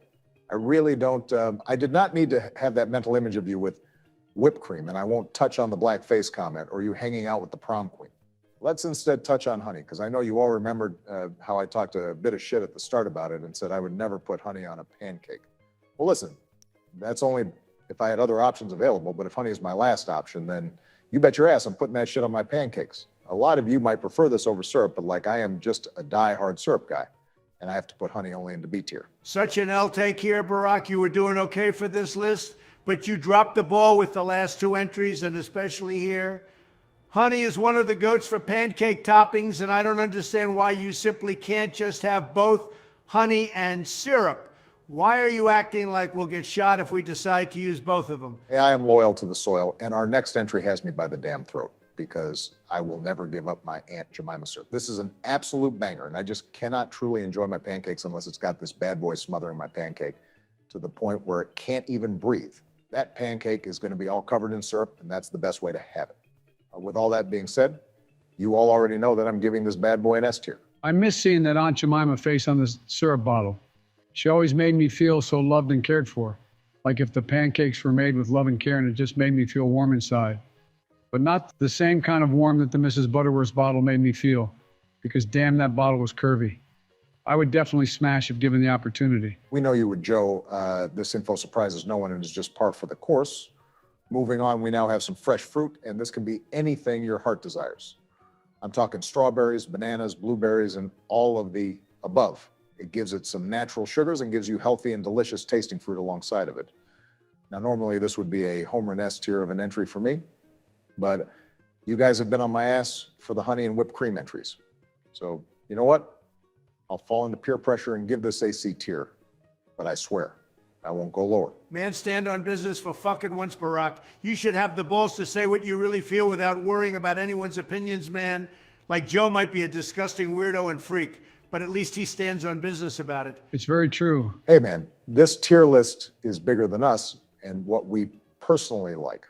I really don't. I did not need to have that mental image of you with whipped cream, and I won't touch on the black face comment or you hanging out with the prom queen. Let's instead touch on honey, because I know you all remembered how I talked a bit of shit at the start about it and said I would never put honey on a pancake. Well, listen, that's only if I had other options available, but if honey is my last option, then you bet your ass I'm putting that shit on my pancakes. A lot of you might prefer this over syrup, but like I am just a die-hard syrup guy, and I have to put honey only into B tier. Such an L take here, Barack. You were doing okay for this list, but you dropped the ball with the last two entries, and especially here. Honey is one of the goats for pancake toppings, and I don't understand why you simply can't just have both honey and syrup. Why are you acting like we'll get shot if we decide to use both of them? Hey, I am loyal to the soil, and our next entry has me by the damn throat, because I will never give up my Aunt Jemima syrup. This is an absolute banger, and I just cannot truly enjoy my pancakes unless it's got this bad boy smothering my pancake to the point where it can't even breathe. That pancake is going to be all covered in syrup, and that's the best way to have it. With all that being said, you all already know that I'm giving this bad boy an S tier. I miss seeing that Aunt Jemima face on the syrup bottle. She always made me feel so loved and cared for. Like if the pancakes were made with love and care, and it just made me feel warm inside. But not the same kind of warm that the Mrs. Butterworth's bottle made me feel, because damn, that bottle was curvy. I would definitely smash if given the opportunity. We know you would, Joe. This info surprises no one and is just par for the course. Moving on, we now have some fresh fruit, and this can be anything your heart desires. I'm talking strawberries, bananas, blueberries, and all of the above. It gives it some natural sugars and gives you healthy and delicious tasting fruit alongside of it. Now, normally this would be a home run S tier of an entry for me, but you guys have been on my ass for the honey and whipped cream entries. So, you know what? I'll fall into peer pressure and give this a C tier, but I swear, I won't go lower. Man, stand on business for fucking once, Barack. You should have the balls to say what you really feel without worrying about anyone's opinions, man. Like Joe might be a disgusting weirdo and freak, but at least he stands on business about it. It's very true. Hey man, this tier list is bigger than us and what we personally like.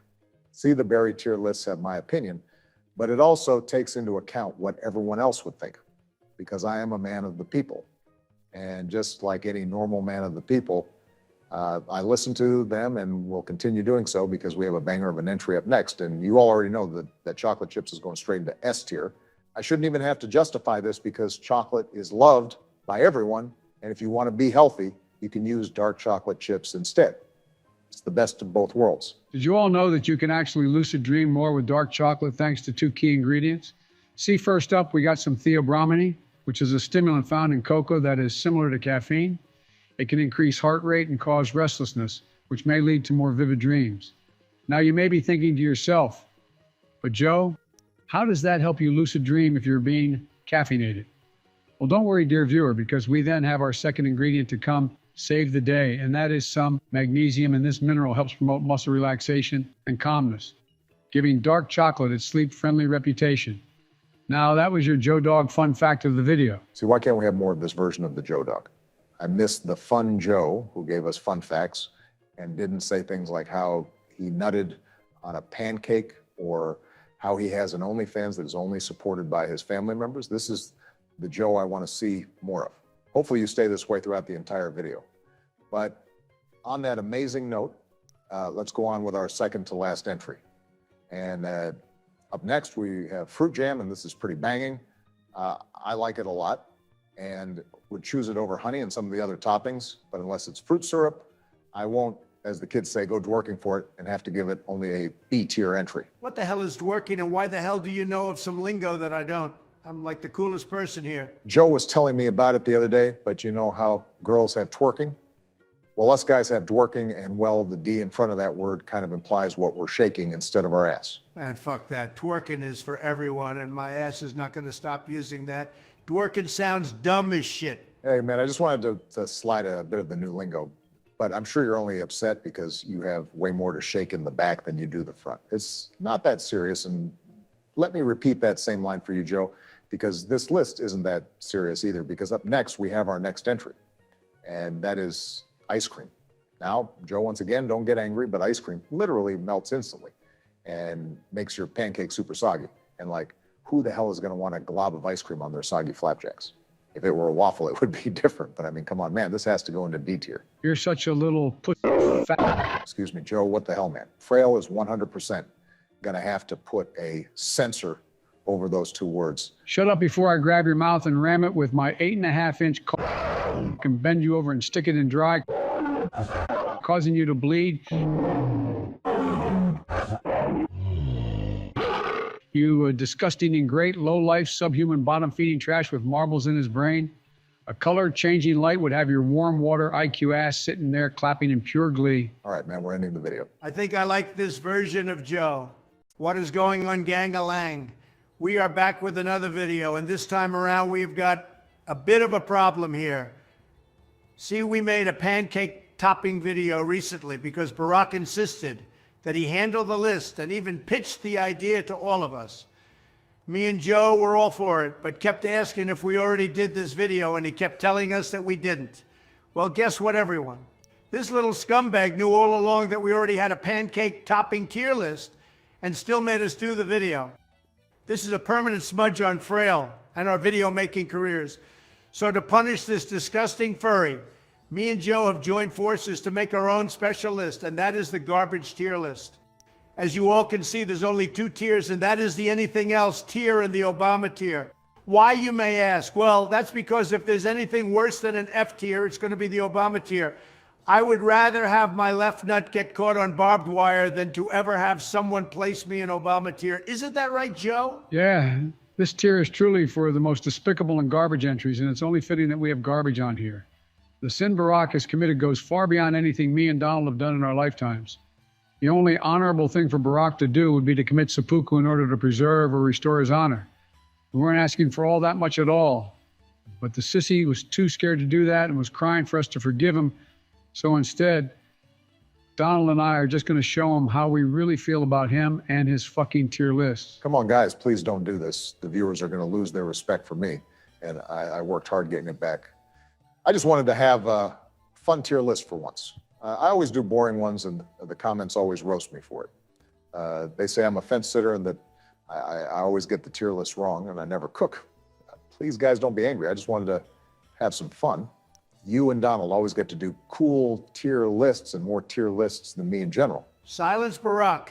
See, the berry tier lists have my opinion, but it also takes into account what everyone else would think, because I am a man of the people. And just like any normal man of the people, I listen to them and will continue doing so because we have a banger of an entry up next. And you all already know that chocolate chips is going straight into S tier. I shouldn't even have to justify this because chocolate is loved by everyone. And if you want to be healthy, you can use dark chocolate chips instead. It's the best of both worlds. Did you all know that you can actually lucid dream more with dark chocolate thanks to two key ingredients? See, first up, we got some theobromine, which is a stimulant found in cocoa that is similar to caffeine. It can increase heart rate and cause restlessness, which may lead to more vivid dreams. Now you may be thinking to yourself, but Joe, how does that help you lucid dream if you're being caffeinated? Well, don't worry, dear viewer, because we then have our second ingredient to come save the day, and that is some magnesium, and this mineral helps promote muscle relaxation and calmness, giving dark chocolate its sleep-friendly reputation. Now, that was your Joe Dog fun fact of the video. See, why can't we have more of this version of the Joe Dog? I miss the fun Joe who gave us fun facts and didn't say things like how he nutted on a pancake or how he has an OnlyFans that is only supported by his family members. This is the Joe I want to see more of. Hopefully you stay this way throughout the entire video. But on that amazing note, let's go on with our second to last entry. And up next, we have fruit jam, and this is pretty banging. I like it a lot and would choose it over honey and some of the other toppings, but unless it's fruit syrup, I won't, as the kids say, go dworking for it and have to give it only a B tier entry. What the hell is dworking, and why the hell do you know of some lingo that I don't? I'm like the coolest person here. Joe was telling me about it the other day, but you know how girls have twerking? Well, us guys have dworking, and well, the D in front of that word kind of implies what we're shaking instead of our ass. Man, fuck that. Twerking is for everyone, and my ass is not going to stop using that. Dworking sounds dumb as shit. Hey, man, I just wanted to slide a bit of the new lingo, but I'm sure you're only upset because you have way more to shake in the back than you do the front. It's not that serious, and let me repeat that same line for you, Joe, because this list isn't that serious either, because up next, we have our next entry, and that is ice cream. Now, Joe, once again, don't get angry, but ice cream literally melts instantly and makes your pancake super soggy. And like, who the hell is going to want a glob of ice cream on their soggy flapjacks? If it were a waffle, it would be different. But I mean, come on, man, this has to go into D tier. You're such a little fat. Excuse me, Joe, what the hell, man? Fraile is 100% going to have to put a censor over those two words. Shut up before I grab your mouth and ram it with my 8.5-inch can bend you over and stick it in dry, causing you to bleed. You disgusting ingrate, low-life, subhuman, bottom-feeding trash with marbles in his brain. A color-changing light would have your warm water IQ ass sitting there clapping in pure glee. All right, man, we're ending the video. I think I like this version of Joe. What is going on, gang-a-lang? We are back with another video, and this time around we've got a bit of a problem here. See, we made a pancake topping video recently because Barack insisted that he handle the list and even pitched the idea to all of us. Me and Joe were all for it, but kept asking if we already did this video, and he kept telling us that we didn't. Well, guess what, everyone? This little scumbag knew all along that we already had a pancake topping tier list and still made us do the video. This is a permanent smudge on Fraile and our video making careers. So to punish this disgusting furry, me and Joe have joined forces to make our own special list, and that is the garbage tier list. As you all can see, there's only two tiers, and that is the anything else tier and the Obama tier. Why, you may ask? Well, that's because if there's anything worse than an F tier, it's going to be the Obama tier. I would rather have my left nut get caught on barbed wire than to ever have someone place me in Obama tier. Isn't that right, Joe? Yeah, this tier is truly for the most despicable and garbage entries, and it's only fitting that we have garbage on here. The sin Barack has committed goes far beyond anything me and Donald have done in our lifetimes. The only honorable thing for Barack to do would be to commit seppuku in order to preserve or restore his honor. We weren't asking for all that much at all, but the sissy was too scared to do that and was crying for us to forgive him. So instead, Donald and I are just going to show him how we really feel about him and his fucking tier list. Come on, guys, please don't do this. The viewers are going to lose their respect for me, and I worked hard getting it back. I just wanted to have a fun tier list for once. I always do boring ones, and the comments always roast me for it. They say I'm a fence sitter and that I always get the tier list wrong, and I never cook. Please, guys, don't be angry. I just wanted to have some fun. You and Donald always get to do cool tier lists and more tier lists than me in general. Silence, Barack.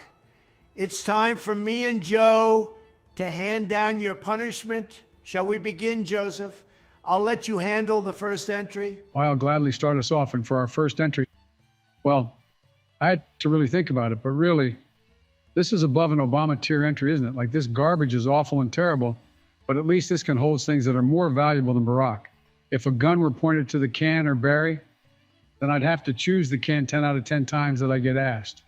It's time for me and Joe to hand down your punishment. Shall we begin, Joseph? I'll let you handle the first entry. I'll gladly start us off, and for our first entry, well, I had to really think about it, but really, this is above an Obama tier entry, isn't it? Like, this garbage is awful and terrible, but at least this can hold things that are more valuable than Barack. If a gun were pointed to the can or Barry, then I'd have to choose the can 10 out of 10 times that I get asked,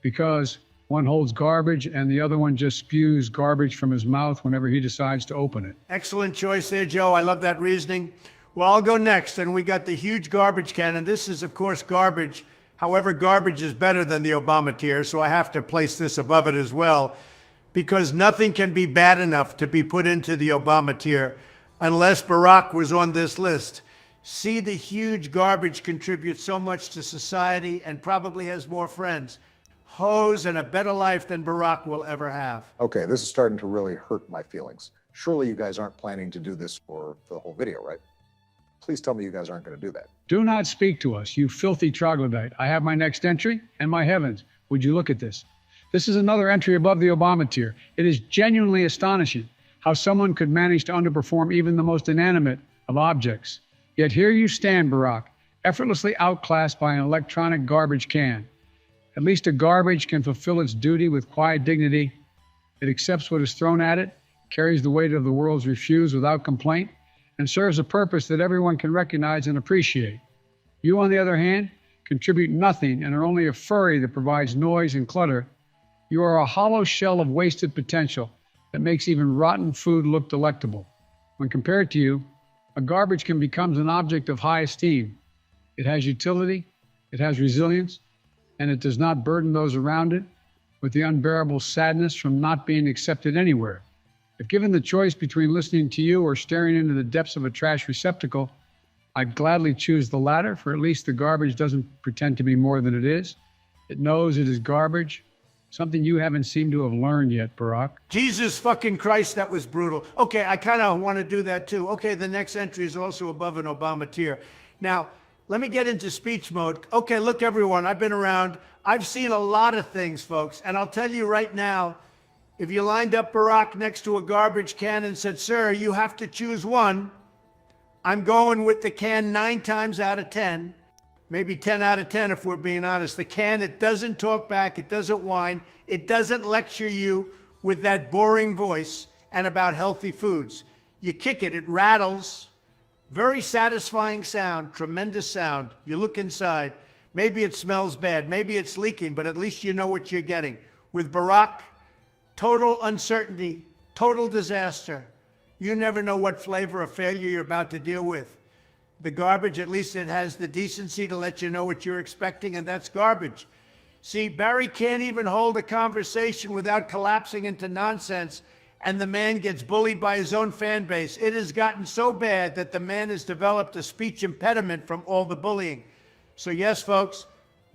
because one holds garbage and the other one just spews garbage from his mouth whenever he decides to open it. Excellent choice there, Joe. I love that reasoning. Well, I'll go next, and we got the huge garbage can, and this is, of course, garbage. However, garbage is better than the Obama tier, so I have to place this above it as well, because nothing can be bad enough to be put into the Obama tier unless Barack was on this list. See, the huge garbage contributes so much to society and probably has more friends, hoes, and a better life than Barack will ever have. Okay, this is starting to really hurt my feelings. Surely you guys aren't planning to do this for the whole video, right? Please tell me you guys aren't going to do that. Do not speak to us, you filthy troglodyte. I have my next entry, and my heavens, would you look at this? This is another entry above the Obama tier. It is genuinely astonishing how someone could manage to underperform even the most inanimate of objects. Yet here you stand, Barack, effortlessly outclassed by an electronic garbage can. At least a garbage can fulfill its duty with quiet dignity. It accepts what is thrown at it, carries the weight of the world's refuse without complaint, and serves a purpose that everyone can recognize and appreciate. You, on the other hand, contribute nothing, and are only a furry that provides noise and clutter, you are a hollow shell of wasted potential that makes even rotten food look delectable. When compared to you, a garbage can become an object of high esteem. It has utility, it has resilience, and it does not burden those around it with the unbearable sadness from not being accepted anywhere. If given the choice between listening to you or staring into the depths of a trash receptacle, I'd gladly choose the latter, for at least the garbage doesn't pretend to be more than it is. It knows it is garbage, something you haven't seemed to have learned yet, Barack. Jesus fucking Christ, that was brutal. Okay, I kind of want to do that too. Okay, the next entry is also above an Obama tier. Now, let me get into speech mode. Okay, look, everyone, I've been around. I've seen a lot of things, folks. And I'll tell you right now, if you lined up Barack next to a garbage can and said, sir, you have to choose one, I'm going with the can 9 times out of 10, maybe 10 out of 10 if we're being honest. The can, it doesn't talk back, it doesn't whine, it doesn't lecture you with that boring voice and about healthy foods. You kick it, it rattles. Very satisfying sound, tremendous sound. You look inside, maybe it smells bad, maybe it's leaking, but at least you know what you're getting. With Barack, total uncertainty, total disaster. You never know what flavor or failure you're about to deal with. The garbage, at least it has the decency to let you know what you're expecting, and that's garbage. See, Barry can't even hold a conversation without collapsing into nonsense, and the man gets bullied by his own fan base. It has gotten so bad that the man has developed a speech impediment from all the bullying. So yes, folks,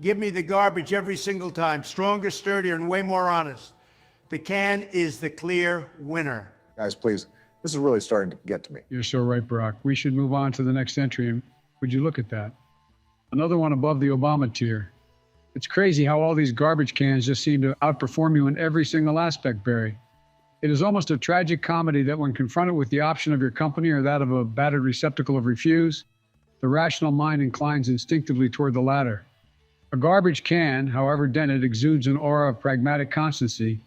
give me the garbage every single time. Stronger, sturdier, and way more honest. The can is the clear winner. Guys, please, this is really starting to get to me. You're so right, Barack. We should move on to the next entry. And would you look at that? Another one above the Obama tier. It's crazy how all these garbage cans just seem to outperform you in every single aspect, Barry. It is almost a tragic comedy that when confronted with the option of your company or that of a battered receptacle of refuse, the rational mind inclines instinctively toward the latter. A garbage can, however dented, exudes an aura of pragmatic constancy.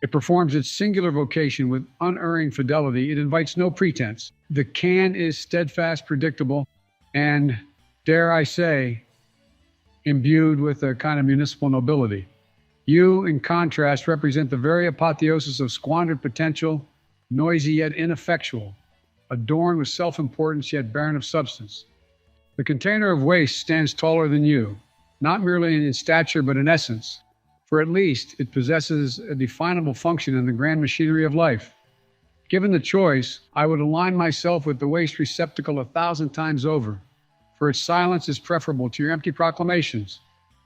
It performs its singular vocation with unerring fidelity. It invites no pretense. The can is steadfast, predictable, and, dare I say, imbued with a kind of municipal nobility. You, in contrast, represent the very apotheosis of squandered potential, noisy yet ineffectual, adorned with self-importance yet barren of substance. The container of waste stands taller than you, not merely in stature but in essence, for at least it possesses a definable function in the grand machinery of life. Given the choice, I would align myself with the waste receptacle 1,000 times over, for its silence is preferable to your empty proclamations,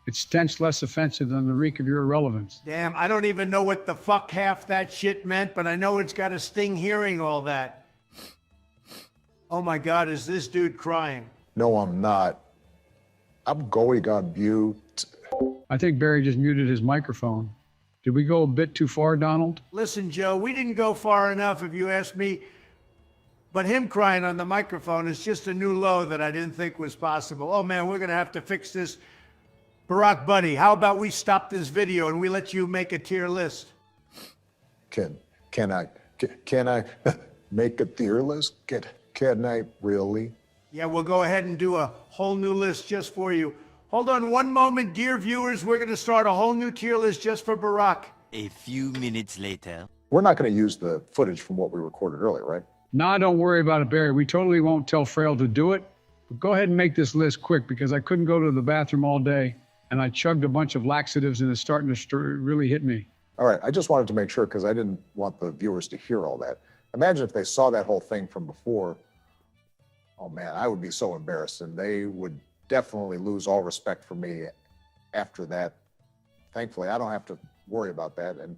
its stench less offensive than the reek of your irrelevance. Damn, I don't even know what the fuck half that shit meant, but I know it's got a sting hearing all that. Oh my God, is this dude crying? No, I'm not. I'm going on mute. I think Barry just muted his microphone. Did we go a bit too far, Donald? Listen, Joe, we didn't go far enough if you ask me, but him crying on the microphone is just a new low that I didn't think was possible. Oh man, we're gonna have to fix this. Barack, buddy, how about we stop this video and we let you make a tier list? Can I make a tier list? Can I really? Yeah, we'll go ahead and do a whole new list just for you. Hold on one moment, dear viewers. We're going to start a whole new tier list just for Barack. A few minutes later. We're not going to use the footage from what we recorded earlier, right? Nah, don't worry about it, Barry. We totally won't tell Fraile to do it. But go ahead and make this list quick because I couldn't go to the bathroom all day and I chugged a bunch of laxatives and it's starting to really hit me. All right, I just wanted to make sure because I didn't want the viewers to hear all that. Imagine if they saw that whole thing from before. Oh man, I would be so embarrassed and they would definitely lose all respect for me after that. Thankfully, I don't have to worry about that. And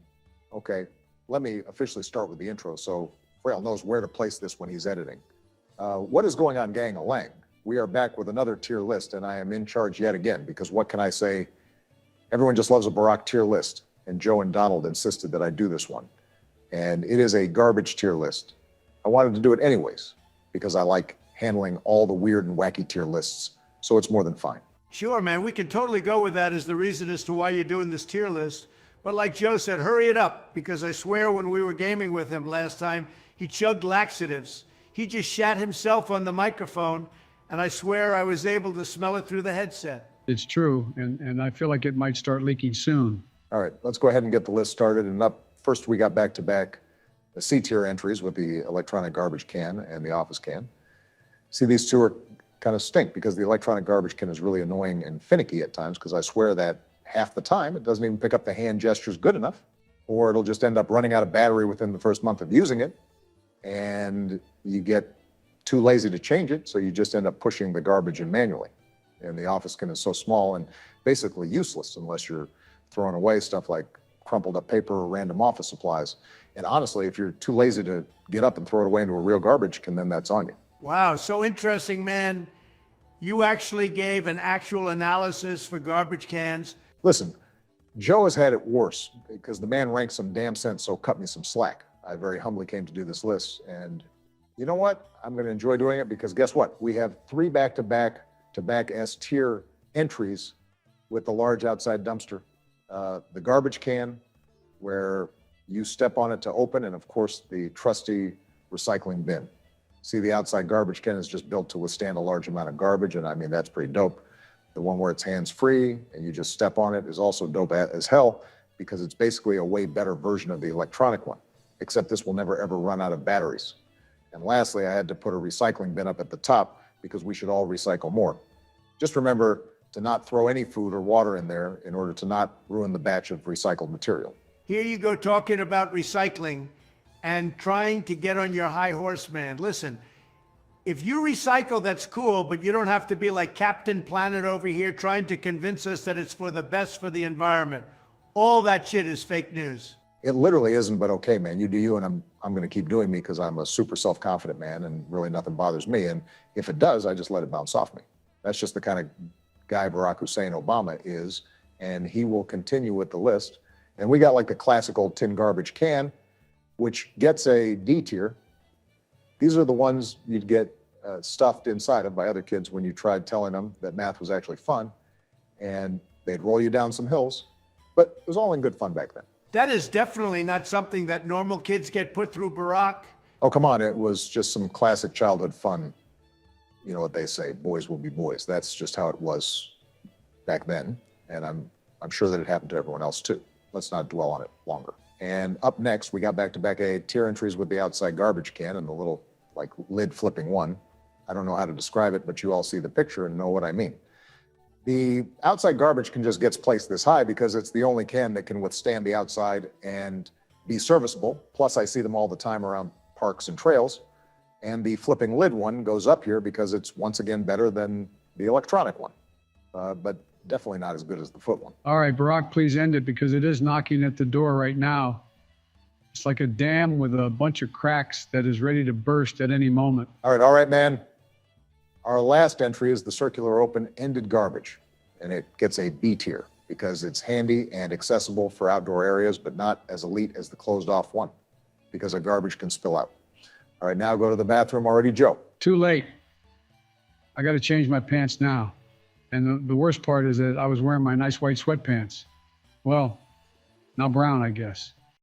okay, let me officially start with the intro so Fraile knows where to place this when he's editing. What is going on, gang-a-lang? We are back with another tier list and I am in charge yet again because what can I say? Everyone just loves a Barack tier list and Joe and Donald insisted that I do this one. And it is a garbage tier list. I wanted to do it anyways because I like handling all the weird and wacky tier lists. So it's more than fine. Sure, man, we can totally go with that as the reason as to why you're doing this tier list. But like Joe said, hurry it up, because I swear when we were gaming with him last time, he chugged laxatives. He just shat himself on the microphone, and I swear I was able to smell it through the headset. It's true, and I feel like it might start leaking soon. All right, let's go ahead and get the list started. And up first, we got back-to-back the C tier entries with the electronic garbage can and the office can. See, these two are kind of stink because the electronic garbage can is really annoying and finicky at times because I swear that half the time it doesn't even pick up the hand gestures good enough, or it'll just end up running out of battery within the first month of using it, and you get too lazy to change it, so you just end up pushing the garbage in manually. And the office can is so small and basically useless unless you're throwing away stuff like crumpled up paper or random office supplies. And honestly, if you're too lazy to get up and throw it away into a real garbage can, then that's on you. Wow, so interesting, man. You actually gave an actual analysis for garbage cans. Listen, Joe has had it worse because the man ranks some damn sense, so cut me some slack. I very humbly came to do this list. And you know what? I'm going to enjoy doing it because guess what? We have 3 back-to-back S tier entries with the large outside dumpster. The garbage can, where you step on it to open, and of course the trusty recycling bin. See, the outside garbage can is just built to withstand a large amount of garbage, and I mean, that's pretty dope. The one where it's hands-free and you just step on it is also dope as hell because it's basically a way better version of the electronic one, except this will never ever run out of batteries. And lastly, I had to put a recycling bin up at the top because we should all recycle more. Just remember to not throw any food or water in there in order to not ruin the batch of recycled material. Here you go talking about recycling and trying to get on your high horse, man. Listen, if you recycle, that's cool, but you don't have to be like Captain Planet over here trying to convince us that it's for the best for the environment. All that shit is fake news. It literally isn't, but okay, man, you do you, and I'm going to keep doing me because I'm a super self-confident man and really nothing bothers me. And if it does, I just let it bounce off me. That's just the kind of guy Barack Hussein Obama is, and he will continue with the list. And we got like the classic old tin garbage can, which gets a D tier. These are the ones you'd get stuffed inside of by other kids when you tried telling them that math was actually fun, and they'd roll you down some hills, but it was all in good fun back then. That is definitely not something that normal kids get put through, Barack. Oh, come on, it was just some classic childhood fun. You know what they say, boys will be boys. That's just how it was back then, and I'm sure that it happened to everyone else too. Let's not dwell on it longer. And up next, we got back-to-back A tier entries with the outside garbage can and the little like lid flipping one. I don't know how to describe it, but you all see the picture and know what I mean. The outside garbage can just gets placed this high because it's the only can that can withstand the outside and be serviceable. Plus, I see them all the time around parks and trails. And the flipping lid one goes up here because it's once again better than the electronic one, but definitely not as good as the foot one. All right, Barack, please end it because it is knocking at the door right now. It's like a dam with a bunch of cracks that is ready to burst at any moment. All right, man. Our last entry is the circular open-ended garbage, and it gets a B tier because it's handy and accessible for outdoor areas, but not as elite as the closed-off one because a garbage can spill out. All right, now go to the bathroom already, Joe. Too late. I got to change my pants now. And the worst part is that I was wearing my nice white sweatpants. Well, now brown, I guess.